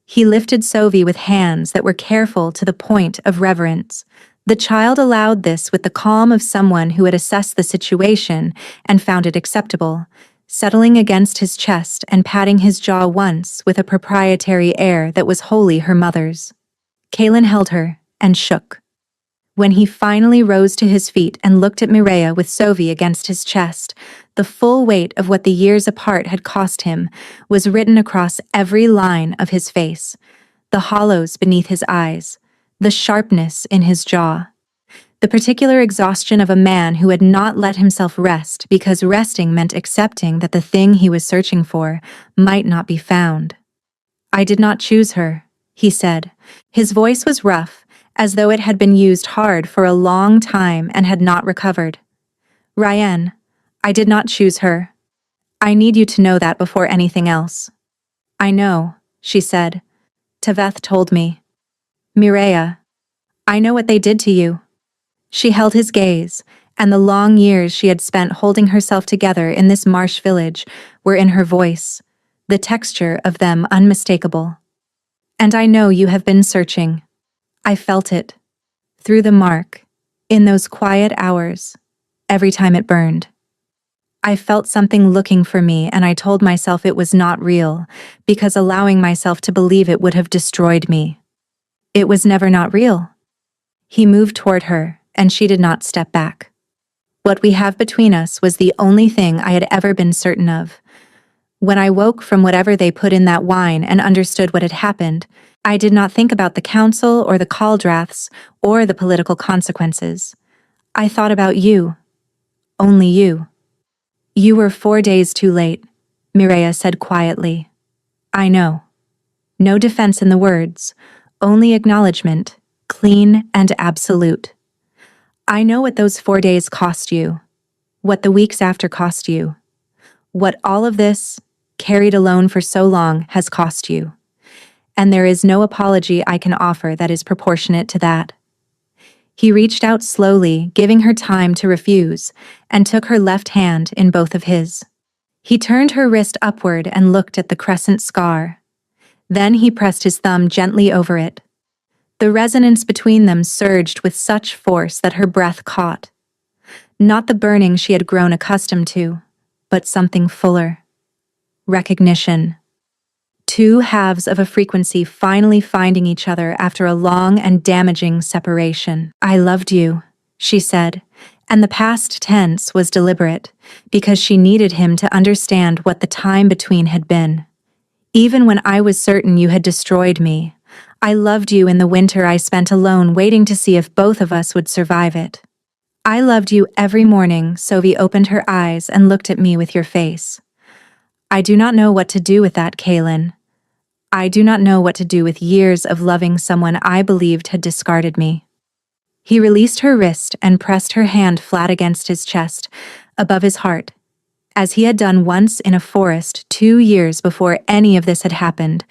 He lifted Sovi with hands that were careful to the point of reverence. The child allowed this with the calm of someone who had assessed the situation and found it acceptable, settling against his chest and patting his jaw once with a proprietary air that was wholly her mother's. Kalen held her and shook. When he finally rose to his feet and looked at Mireya with Sovi against his chest, the full weight of what the years apart had cost him was written across every line of his face, the hollows beneath his eyes, the sharpness in his jaw, the particular exhaustion of a man who had not let himself rest because resting meant accepting that the thing he was searching for might not be found. "I did not choose her," he said. His voice was rough, as though it had been used hard for a long time and had not recovered. "Ryan, I did not choose her. I need you to know that before anything else." "I know," she said. "Taveth told me." "Mireya, I know what they did to you." She held his gaze, and the long years she had spent holding herself together in this marsh village were in her voice, the texture of them unmistakable. "And I know you have been searching. I felt it. Through the mark. In those quiet hours. Every time it burned. I felt something looking for me, and I told myself it was not real, because allowing myself to believe it would have destroyed me. It was never not real." He moved toward her, and she did not step back. "What we have between us was the only thing I had ever been certain of. When I woke from whatever they put in that wine and understood what had happened, I did not think about the council or the Caldraths or the political consequences. I thought about you. Only you. You were 4 days too late, Mireia said quietly. I know. No defense in the words, only acknowledgement, clean and absolute. I know what those 4 days cost you, what the weeks after cost you, what all of this, carried alone for so long, has cost you. And there is no apology I can offer that is proportionate to that. He reached out slowly, giving her time to refuse, and took her left hand in both of his. He turned her wrist upward and looked at the crescent scar. Then he pressed his thumb gently over it. The resonance between them surged with such force that her breath caught. Not the burning she had grown accustomed to, but something fuller. Recognition. Two halves of a frequency finally finding each other after a long and damaging separation. I loved you, she said, and the past tense was deliberate, because she needed him to understand what the time between had been. Even when I was certain you had destroyed me, I loved you in the winter I spent alone waiting to see if both of us would survive it. I loved you every morning. Sophie opened her eyes and looked at me with your face. I do not know what to do with that, Kaylin. I do not know what to do with years of loving someone I believed had discarded me. He released her wrist and pressed her hand flat against his chest, above his heart, as he had done once in a forest 2 years before any of this had happened,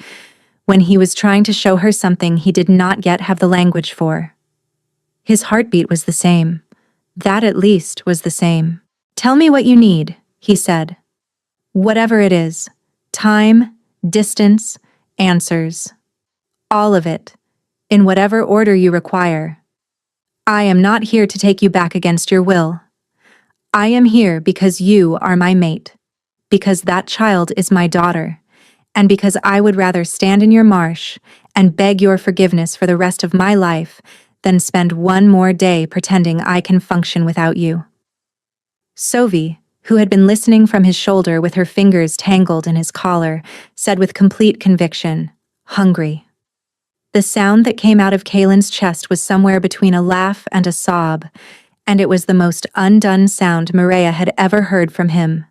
when he was trying to show her something he did not yet have the language for. His heartbeat was the same. That at least was the same. Tell me what you need, he said. Whatever it is. Time, distance, answers. All of it. In whatever order you require. I am not here to take you back against your will. I am here because you are my mate. Because that child is my daughter. And because I would rather stand in your marsh and beg your forgiveness for the rest of my life than spend one more day pretending I can function without you. Sophie, who had been listening from his shoulder with her fingers tangled in his collar, said with complete conviction, hungry. The sound that came out of Kaylin's chest was somewhere between a laugh and a sob, and it was the most undone sound Mireia had ever heard from him.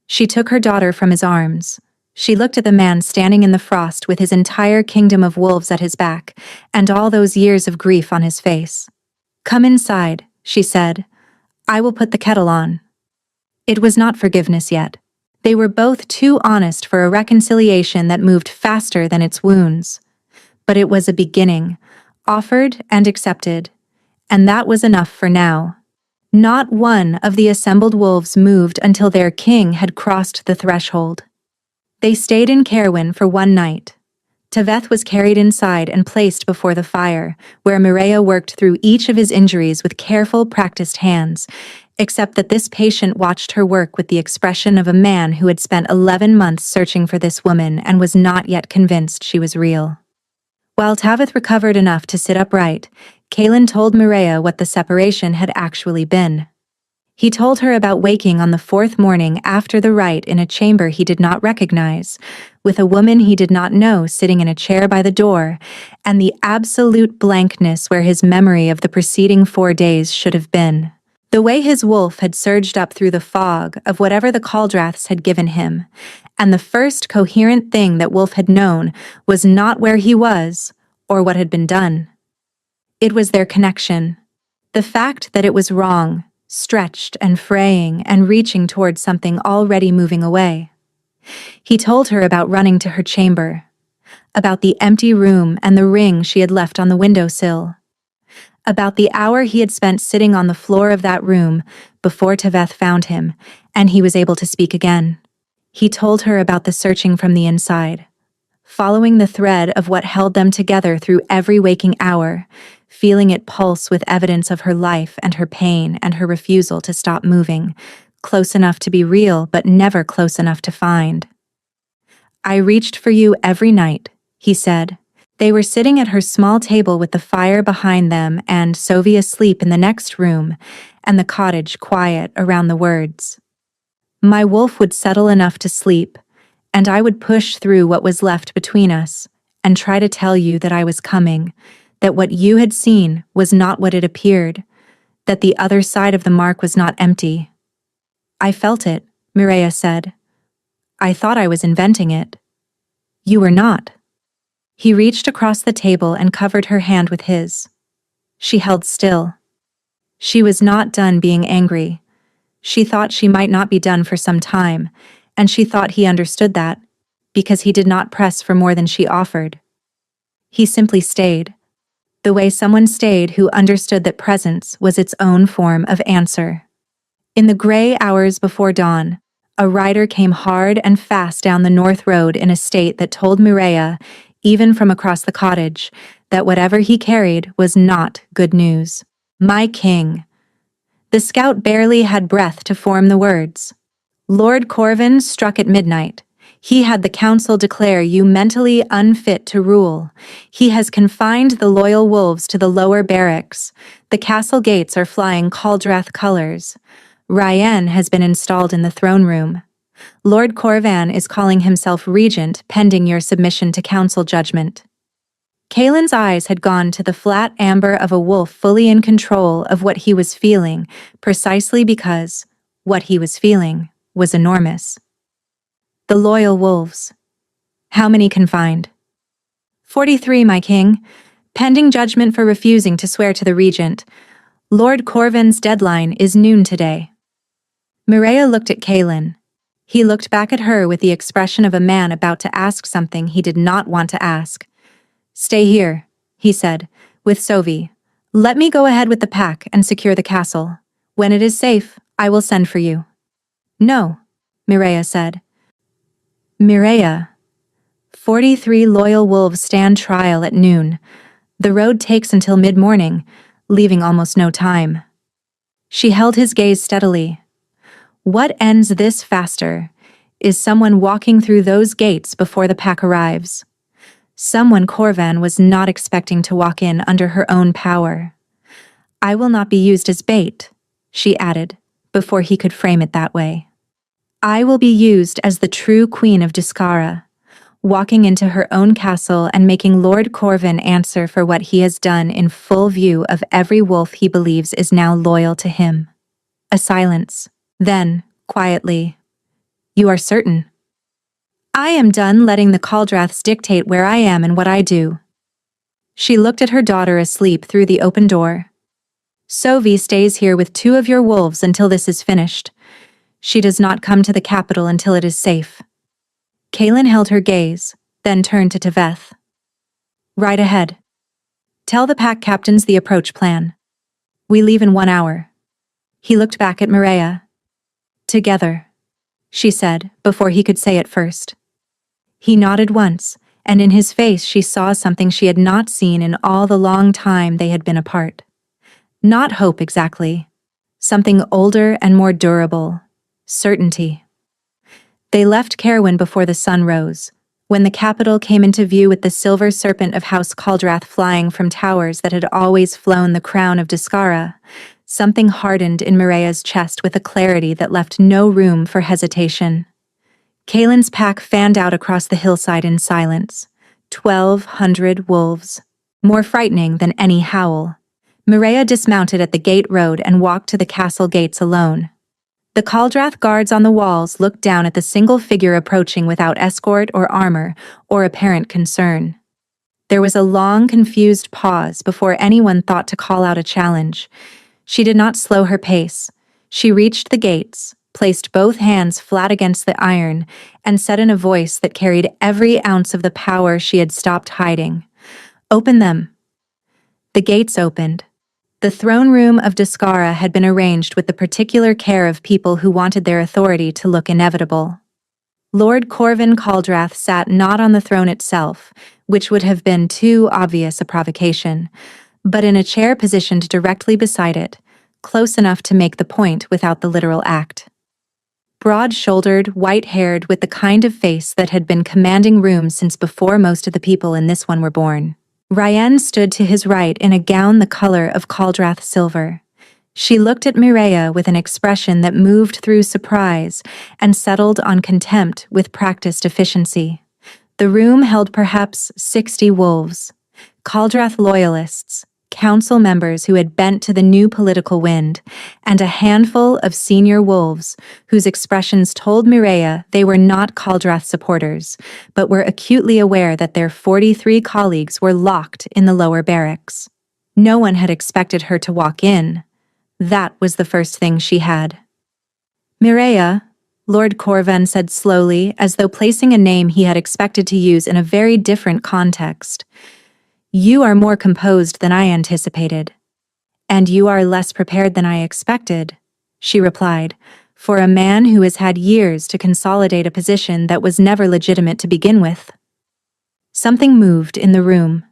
She took her daughter from his arms. She looked at the man standing in the frost with his entire kingdom of wolves at his back, and all those years of grief on his face. Come inside, she said. I will put the kettle on. It was not forgiveness yet. They were both too honest for a reconciliation that moved faster than its wounds. But it was a beginning, offered and accepted, and that was enough for now. Not one of the assembled wolves moved until their king had crossed the threshold. They stayed in Caerwyn for one night. Taveth was carried inside and placed before the fire, where Mireia worked through each of his injuries with careful, practiced hands, except that this patient watched her work with the expression of a man who had spent 11 months searching for this woman and was not yet convinced she was real. While Taveth recovered enough to sit upright, Kaylin told Mireia what the separation had actually been. He told her about waking on the 4th morning after the rite in a chamber he did not recognize, with a woman he did not know sitting in a chair by the door, and the absolute blankness where his memory of the preceding 4 days should have been. The way his wolf had surged up through the fog of whatever the Caldraths had given him, and the first coherent thing that Wolf had known was not where he was, or what had been done. It was their connection. The fact that it was wrong, stretched and fraying and reaching towards something already moving away. He told her about running to her chamber, about the empty room and the ring she had left on the windowsill, about the hour he had spent sitting on the floor of that room before Taveth found him, and he was able to speak again. He told her about the searching from the inside, following the thread of what held them together through every waking hour, feeling it pulse with evidence of her life and her pain and her refusal to stop moving, close enough to be real but never close enough to find. I reached for you every night, he said. They were sitting at her small table with the fire behind them and Sophie asleep in the next room, and the cottage quiet around the words. My wolf would settle enough to sleep, and I would push through what was left between us and try to tell you that I was coming, that what you had seen was not what it appeared, that the other side of the mark was not empty. I felt it, Mireia said. I thought I was inventing it. You were not. He reached across the table and covered her hand with his. She held still. She was not done being angry. She thought she might not be done for some time, and she thought he understood that, because he did not press for more than she offered. He simply stayed, the way someone stayed who understood that presence was its own form of answer. In the gray hours before dawn, a rider came hard and fast down the north road in a state that told Mireia, even from across the cottage, that whatever he carried was not good news. My king. The scout barely had breath to form the words. Lord Corvin struck at midnight. He had the council declare you mentally unfit to rule. He has confined the loyal wolves to the lower barracks. The castle gates are flying Caldrath colors. Ryan has been installed in the throne room. Lord Corvan is calling himself regent pending your submission to council judgment. Kaelin's eyes had gone to the flat amber of a wolf fully in control of what he was feeling, precisely because what he was feeling was enormous. The loyal wolves. How many confined? 43, my king. Pending judgment for refusing to swear to the regent. Lord Corvin's deadline is noon today. Mireia looked at Kaelin. He looked back at her with the expression of a man about to ask something he did not want to ask. Stay here, he said, with Sovi. Let me go ahead with the pack and secure the castle. When it is safe, I will send for you. No, Mireia said. Mireia. 43 loyal wolves stand trial at noon. The road takes until mid-morning, leaving almost no time. She held his gaze steadily. What ends this faster is someone walking through those gates before the pack arrives. Someone Corvan was not expecting to walk in under her own power. I will not be used as bait, she added, before he could frame it that way. I will be used as the true queen of Discara, walking into her own castle and making Lord Corvin answer for what he has done in full view of every wolf he believes is now loyal to him. A silence. Then, quietly, you are certain? I am done letting the Caldraths dictate where I am and what I do. She looked at her daughter asleep through the open door. Sovi stays here with 2 of your wolves until this is finished. She does not come to the capital until it is safe. Kaelin held her gaze, then turned to Teveth. Right ahead. Tell the pack captains the approach plan. We leave in 1 hour. He looked back at Mireia. Together, she said, before he could say it first. He nodded once, and in his face she saw something she had not seen in all the long time they had been apart. Not hope exactly. Something older and more durable. Certainty. They left Caerwyn before the sun rose, when the capital came into view with the silver serpent of House Caldrath flying from towers that had always flown the crown of Discara. Something hardened in Mireia's chest with a clarity that left no room for hesitation. Kaelin's pack fanned out across the hillside in silence. 1,200 wolves. More frightening than any howl. Mireia dismounted at the gate road and walked to the castle gates alone. The Caldrath guards on the walls looked down at the single figure approaching without escort or armor or apparent concern. There was a long, confused pause before anyone thought to call out a challenge. She did not slow her pace. She reached the gates, placed both hands flat against the iron, and said in a voice that carried every ounce of the power she had stopped hiding, "Open them." The gates opened. The throne room of Discara had been arranged with the particular care of people who wanted their authority to look inevitable. Lord Corvin Caldrath sat not on the throne itself, which would have been too obvious a provocation, but in a chair positioned directly beside it, close enough to make the point without the literal act. Broad-shouldered, white-haired, with the kind of face that had been commanding room since before most of the people in this one were born. Ryan stood to his right in a gown the color of Caldrath silver. She looked at Mireia with an expression that moved through surprise and settled on contempt with practiced efficiency. The room held perhaps 60 wolves. Caldrath loyalists, council members who had bent to the new political wind, and a handful of senior wolves whose expressions told Mireia they were not Caldrath supporters, but were acutely aware that their 43 colleagues were locked in the lower barracks. No one had expected her to walk in. That was the first thing she had. Mireia, Lord Corvan said slowly, as though placing a name he had expected to use in a very different context. You are more composed than I anticipated. And you are less prepared than I expected, she replied, for a man who has had years to consolidate a position that was never legitimate to begin with. Something moved in the room.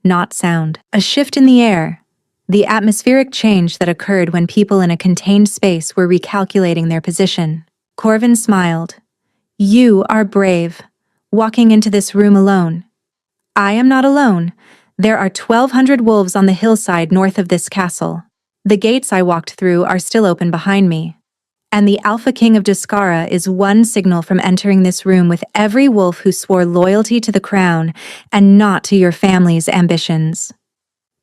Not sound. A shift in the air. The atmospheric change that occurred when people in a contained space were recalculating their position. Corvan smiled. You are brave, walking into this room alone. I am not alone. There are 1,200 wolves on the hillside north of this castle. The gates I walked through are still open behind me. And the Alpha King of Duskara is one signal from entering this room with every wolf who swore loyalty to the crown and not to your family's ambitions.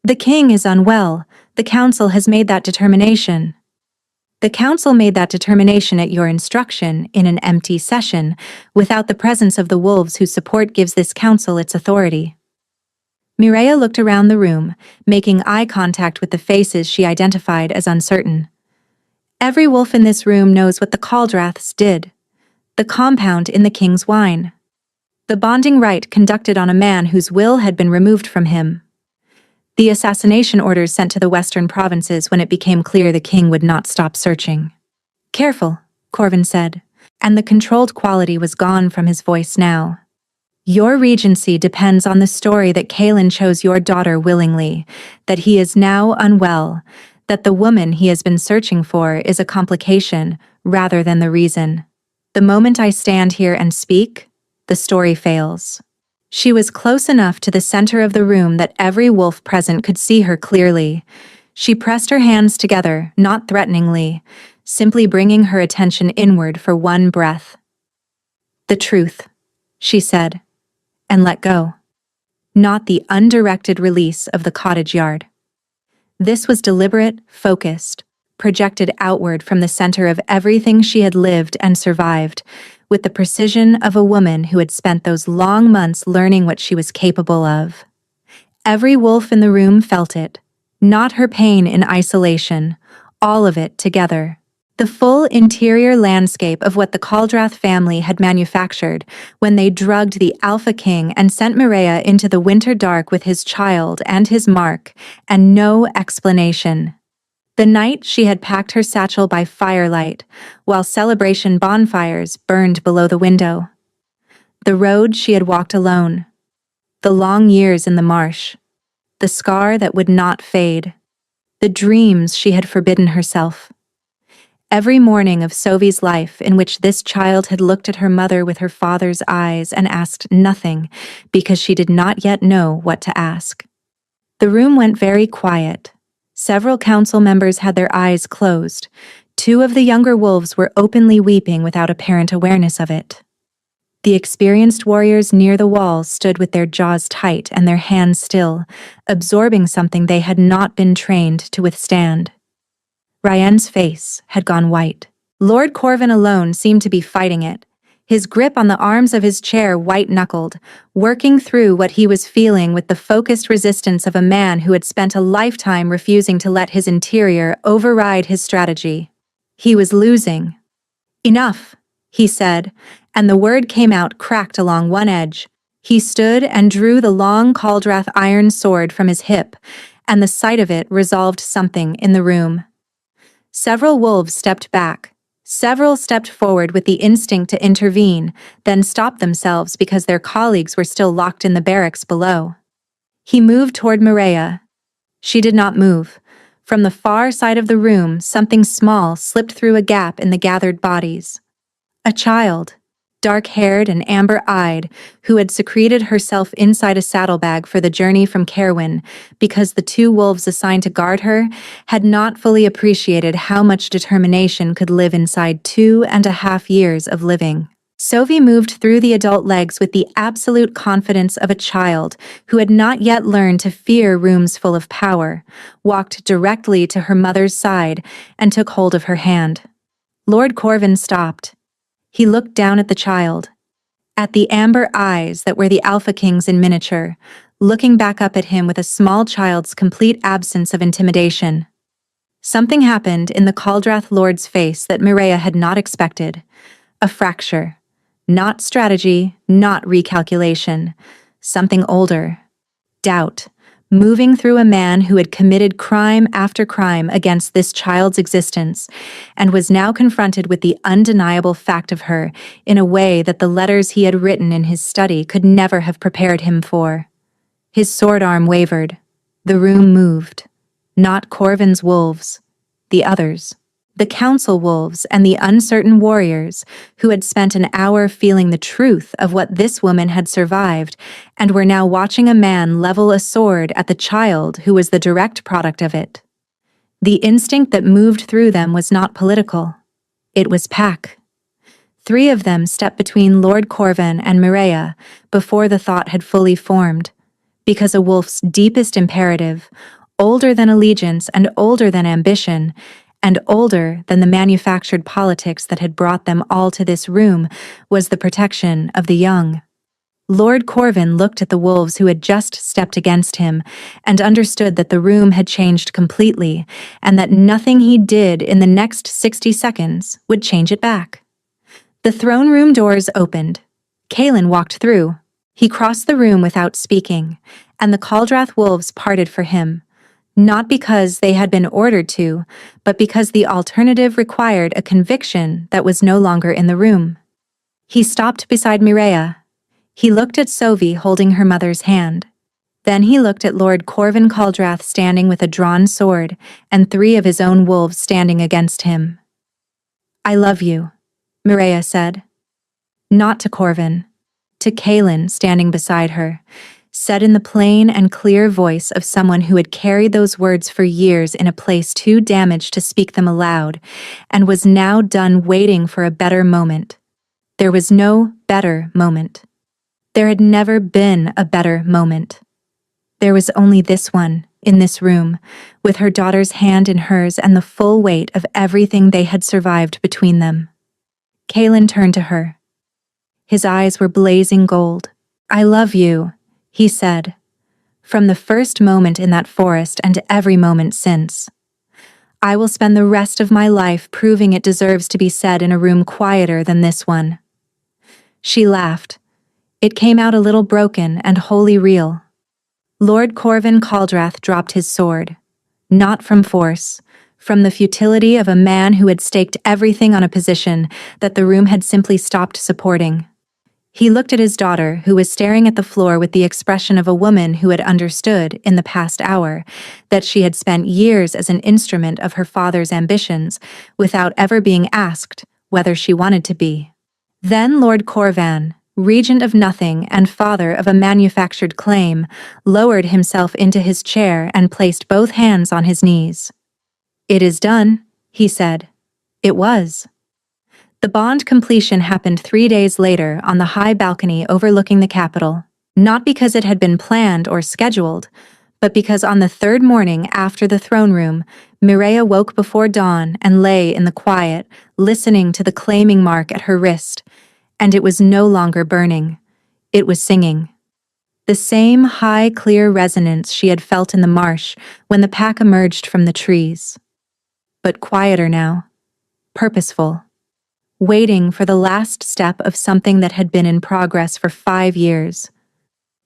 The king is unwell. The council has made that determination. The council made that determination at your instruction in an empty session, without the presence of the wolves whose support gives this council its authority. Mireia looked around the room, making eye contact with the faces she identified as uncertain. Every wolf in this room knows what the Caldraths did. The compound in the king's wine. The bonding rite conducted on a man whose will had been removed from him. The assassination orders sent to the western provinces when it became clear the king would not stop searching. Careful, Corvan said, and the controlled quality was gone from his voice now. Your regency depends on the story that Kaelin chose your daughter willingly, that he is now unwell, that the woman he has been searching for is a complication rather than the reason. The moment I stand here and speak, the story fails. She was close enough to the center of the room that every wolf present could see her clearly. She pressed her hands together, not threateningly, simply bringing her attention inward for one breath. The truth, she said, and let go. Not the undirected release of the cottage yard. This was deliberate, focused, projected outward from the center of everything she had lived and survived, with the precision of a woman who had spent those long months learning what she was capable of. Every wolf in the room felt it, not her pain in isolation, all of it together. The full interior landscape of what the Caldrath family had manufactured when they drugged the Alpha King and sent Mireia into the winter dark with his child and his mark, and no explanation. The night she had packed her satchel by firelight, while celebration bonfires burned below the window. The road she had walked alone. The long years in the marsh. The scar that would not fade. The dreams she had forbidden herself. Every morning of Sovi's life in which this child had looked at her mother with her father's eyes and asked nothing because she did not yet know what to ask. The room went very quiet. Several council members had their eyes closed. 2 of the younger wolves were openly weeping without apparent awareness of it. The experienced warriors near the walls stood with their jaws tight and their hands still, absorbing something they had not been trained to withstand. Ryan's face had gone white. Lord Corvan alone seemed to be fighting it, his grip on the arms of his chair white-knuckled, working through what he was feeling with the focused resistance of a man who had spent a lifetime refusing to let his interior override his strategy. He was losing. Enough, he said, and the word came out cracked along one edge. He stood and drew the long Caldrath iron sword from his hip, and the sight of it resolved something in the room. Several wolves stepped back. Several stepped forward with the instinct to intervene, then stopped themselves because their colleagues were still locked in the barracks below. He moved toward Mireia. She did not move. From the far side of the room, something small slipped through a gap in the gathered bodies. A child, dark-haired and amber-eyed, who had secreted herself inside a saddlebag for the journey from Caerwyn because the 2 wolves assigned to guard her had not fully appreciated how much determination could live inside 2.5 years of living. Sophie moved through the adult legs with the absolute confidence of a child who had not yet learned to fear rooms full of power, walked directly to her mother's side, and took hold of her hand. Lord Corvin stopped. He looked down at the child, at the amber eyes that were the Alpha Kings in miniature, looking back up at him with a small child's complete absence of intimidation. Something happened in the Caldrath Lord's face that Mireia had not expected. A fracture. Not strategy, not recalculation. Something older. Doubt. Moving through a man who had committed crime after crime against this child's existence, and was now confronted with the undeniable fact of her in a way that the letters he had written in his study could never have prepared him for. His sword arm wavered. The room moved. Not Corvin's wolves. The others. The council wolves and the uncertain warriors who had spent an hour feeling the truth of what this woman had survived and were now watching a man level a sword at the child who was the direct product of it. The instinct that moved through them was not political. It was pack. 3 of them stepped between Lord Corvin and Mireia before the thought had fully formed, because a wolf's deepest imperative, older than allegiance and older than ambition, and older than the manufactured politics that had brought them all to this room, was the protection of the young. Lord Corvin looked at the wolves who had just stepped against him and understood that the room had changed completely and that nothing he did in the next 60 seconds would change it back. The throne room doors opened. Kaelin walked through. He crossed the room without speaking, and the Caldrath wolves parted for him. Not because they had been ordered to, but because the alternative required a conviction that was no longer in the room. He stopped beside Mireia. He looked at Sophie holding her mother's hand. Then he looked at Lord Corvin Caldrath standing with a drawn sword, and 3 of his own wolves standing against him. "I love you," Mireia said. Not to Corvin, to Kaelin standing beside her, said in the plain and clear voice of someone who had carried those words for years in a place too damaged to speak them aloud, and was now done waiting for a better moment. There was no better moment. There had never been a better moment. There was only this one, in this room, with her daughter's hand in hers and the full weight of everything they had survived between them. Kaelin turned to her. His eyes were blazing gold. "I love you," he said, "from the first moment in that forest and every moment since. I will spend the rest of my life proving it deserves to be said in a room quieter than this one." She laughed. It came out a little broken and wholly real. Lord Corvin Caldrath dropped his sword. Not from force, from the futility of a man who had staked everything on a position that the room had simply stopped supporting. He looked at his daughter, who was staring at the floor with the expression of a woman who had understood, in the past hour, that she had spent years as an instrument of her father's ambitions without ever being asked whether she wanted to be. Then Lord Corvan, regent of nothing and father of a manufactured claim, lowered himself into his chair and placed both hands on his knees. "It is done," he said. It was. The bond completion happened 3 days later on the high balcony overlooking the capital, not because it had been planned or scheduled, but because on the 3rd morning after the throne room, Mireia woke before dawn and lay in the quiet, listening to the claiming mark at her wrist, and it was no longer burning. It was singing. The same high, clear resonance she had felt in the marsh when the pack emerged from the trees. But quieter now, purposeful. Waiting for the last step of something that had been in progress for 5 years.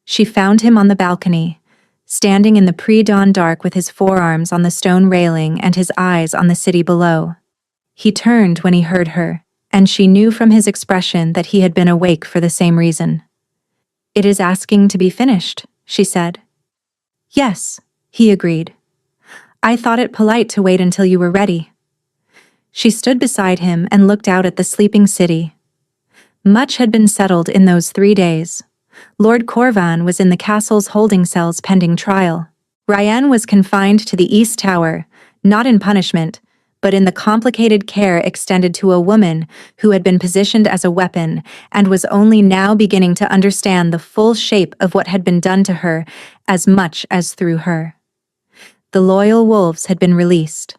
She found him on the balcony, standing in the pre-dawn dark with his forearms on the stone railing and his eyes on the city below. He turned when he heard her, and she knew from his expression that he had been awake for the same reason. "It is asking to be finished," she said. "Yes," he agreed. "I thought it polite to wait until you were ready." She stood beside him and looked out at the sleeping city. Much had been settled in those 3 days. Lord Corvan was in the castle's holding cells pending trial. Ryan was confined to the East Tower, not in punishment, but in the complicated care extended to a woman who had been positioned as a weapon and was only now beginning to understand the full shape of what had been done to her as much as through her. The loyal wolves had been released.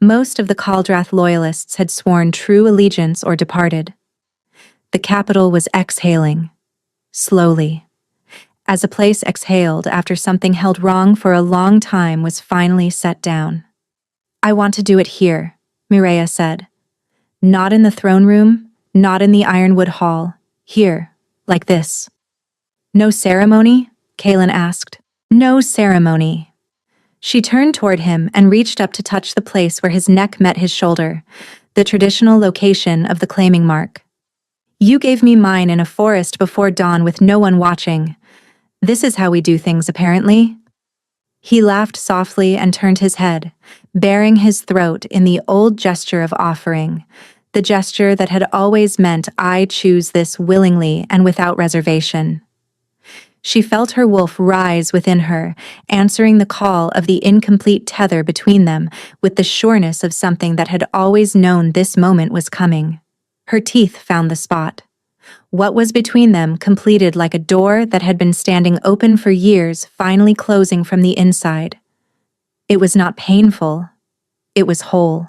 Most of the Caldrath loyalists had sworn true allegiance or departed. The capital was exhaling, slowly, as a place exhaled after something held wrong for a long time was finally set down. "I want to do it here," Mireia said. "Not in the throne room, not in the ironwood hall. Here, like this." "No ceremony?" Kaelin asked. "No ceremony." She turned toward him and reached up to touch the place where his neck met his shoulder, the traditional location of the claiming mark. "You gave me mine in a forest before dawn with no one watching. This is how we do things, apparently." He laughed softly and turned his head, baring his throat in the old gesture of offering, the gesture that had always meant "I choose this willingly and without reservation." She felt her wolf rise within her, answering the call of the incomplete tether between them with the sureness of something that had always known this moment was coming. Her teeth found the spot. What was between them completed like a door that had been standing open for years, finally closing from the inside. It was not painful. It was whole.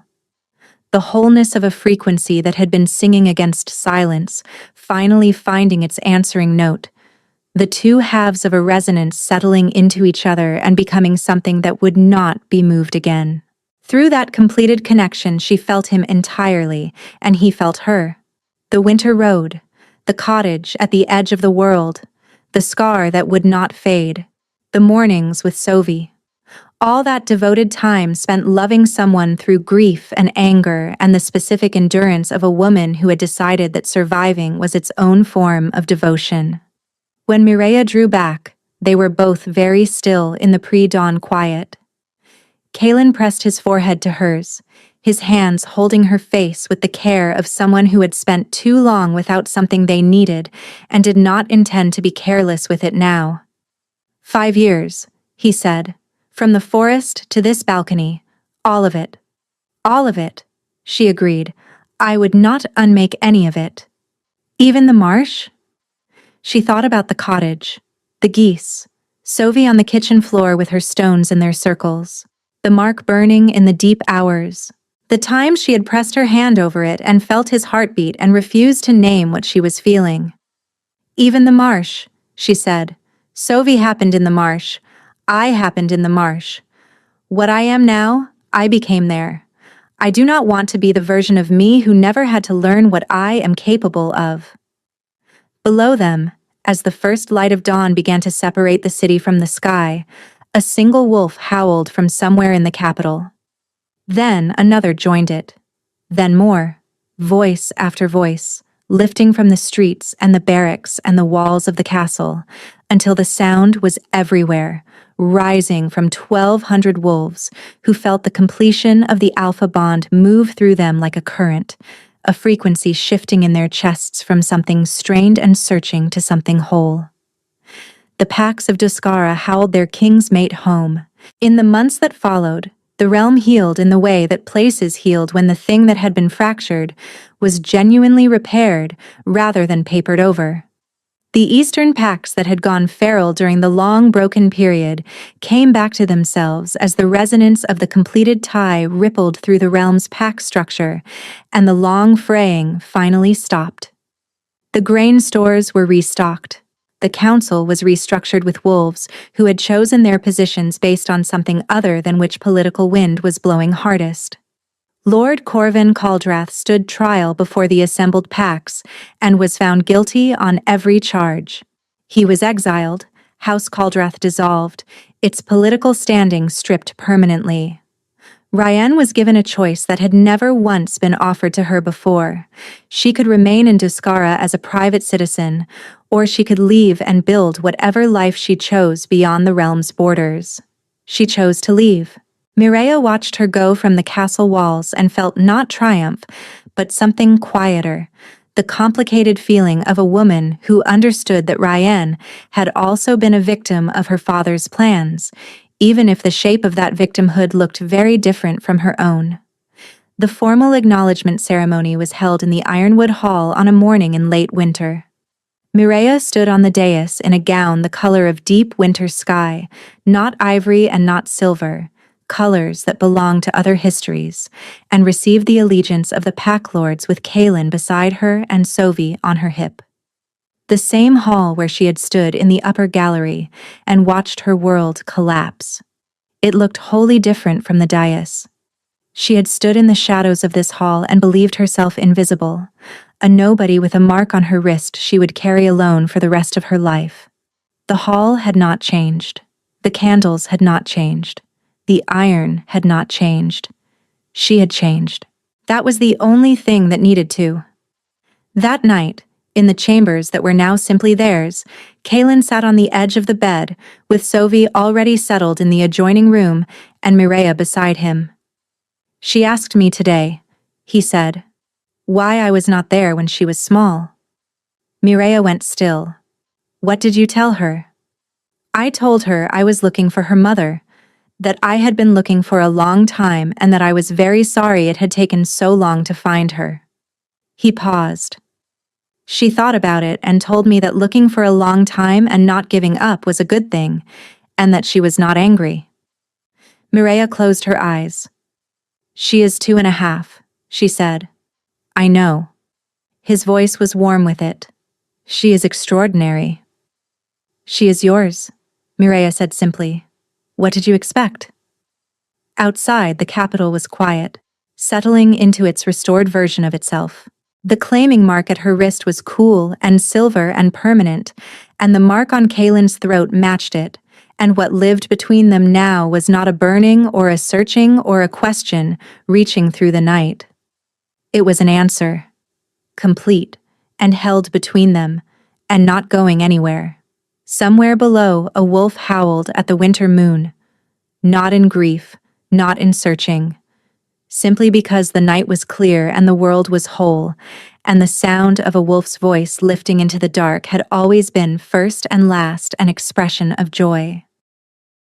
The wholeness of a frequency that had been singing against silence, finally finding its answering note. The two halves of a resonance settling into each other and becoming something that would not be moved again. Through that completed connection, she felt him entirely, and he felt her. The winter road, the cottage at the edge of the world, the scar that would not fade, the mornings with Sovi. All that devoted time spent loving someone through grief and anger and the specific endurance of a woman who had decided that surviving was its own form of devotion. When Mireia drew back, they were both very still in the pre-dawn quiet. Kaelin pressed his forehead to hers, his hands holding her face with the care of someone who had spent too long without something they needed and did not intend to be careless with it now. 5 years, he said, from the forest to this balcony, all of it. All of it, she agreed. I would not unmake any of it. Even the marsh? She thought about the cottage, the geese, Sovi on the kitchen floor with her stones in their circles, the mark burning in the deep hours, the time she had pressed her hand over it and felt his heartbeat and refused to name what she was feeling. Even the marsh, she said. Sovi happened in the marsh. I happened in the marsh. What I am now, I became there. I do not want to be the version of me who never had to learn what I am capable of. Below them, as the first light of dawn began to separate the city from the sky, a single wolf howled from somewhere in the capital. Then another joined it. Then more, voice after voice, lifting from the streets and the barracks and the walls of the castle, until the sound was everywhere, rising from 1,200 wolves who felt the completion of the alpha bond move through them like a current, a frequency shifting in their chests from something strained and searching to something whole. The packs of Duskara howled their king's mate home. In the months that followed, the realm healed in the way that places healed when the thing that had been fractured was genuinely repaired rather than papered over. The eastern packs that had gone feral during the long broken period came back to themselves as the resonance of the completed tie rippled through the realm's pack structure, and the long fraying finally stopped. The grain stores were restocked. The council was restructured with wolves who had chosen their positions based on something other than which political wind was blowing hardest. Lord Corvin Caldrath stood trial before the assembled packs and was found guilty on every charge. He was exiled, House Caldrath dissolved, its political standing stripped permanently. Ryan was given a choice that had never once been offered to her before. She could remain in Duskara as a private citizen, or she could leave and build whatever life she chose beyond the realm's borders. She chose to leave. Mireia watched her go from the castle walls and felt not triumph, but something quieter, the complicated feeling of a woman who understood that Ryan had also been a victim of her father's plans, even if the shape of that victimhood looked very different from her own. The formal acknowledgement ceremony was held in the Ironwood Hall on a morning in late winter. Mireia stood on the dais in a gown the color of deep winter sky, not ivory and not silver, colors that belong to other histories, and received the allegiance of the pack lords with Kaelin beside her and Sovi on her hip. The same hall where she had stood in the upper gallery and watched her world collapse. It looked wholly different from the dais. She had stood in the shadows of this hall and believed herself invisible, a nobody with a mark on her wrist she would carry alone for the rest of her life. The hall had not changed. The candles had not changed. The iron had not changed. She had changed. That was the only thing that needed to. That night, in the chambers that were now simply theirs, Kaelin sat on the edge of the bed, with Sovi already settled in the adjoining room and Mireia beside him. "She asked me today," he said, "why I was not there when she was small." Mireia went still. "What did you tell her?" "I told her I was looking for her mother, that I had been looking for a long time and that I was very sorry it had taken so long to find her." He paused. "She thought about it and told me that looking for a long time and not giving up was a good thing, and that she was not angry." Mireia closed her eyes. "She is 2.5, she said. "I know." His voice was warm with it. "She is extraordinary." "She is yours," Mireia said simply. "What did you expect?" Outside, the capital was quiet, settling into its restored version of itself. The claiming mark at her wrist was cool and silver and permanent, and the mark on Kaelin's throat matched it, and what lived between them now was not a burning or a searching or a question reaching through the night. It was an answer, complete, and held between them, and not going anywhere. Somewhere below, a wolf howled at the winter moon, not in grief, not in searching, simply because the night was clear and the world was whole, and the sound of a wolf's voice lifting into the dark had always been first and last an expression of joy.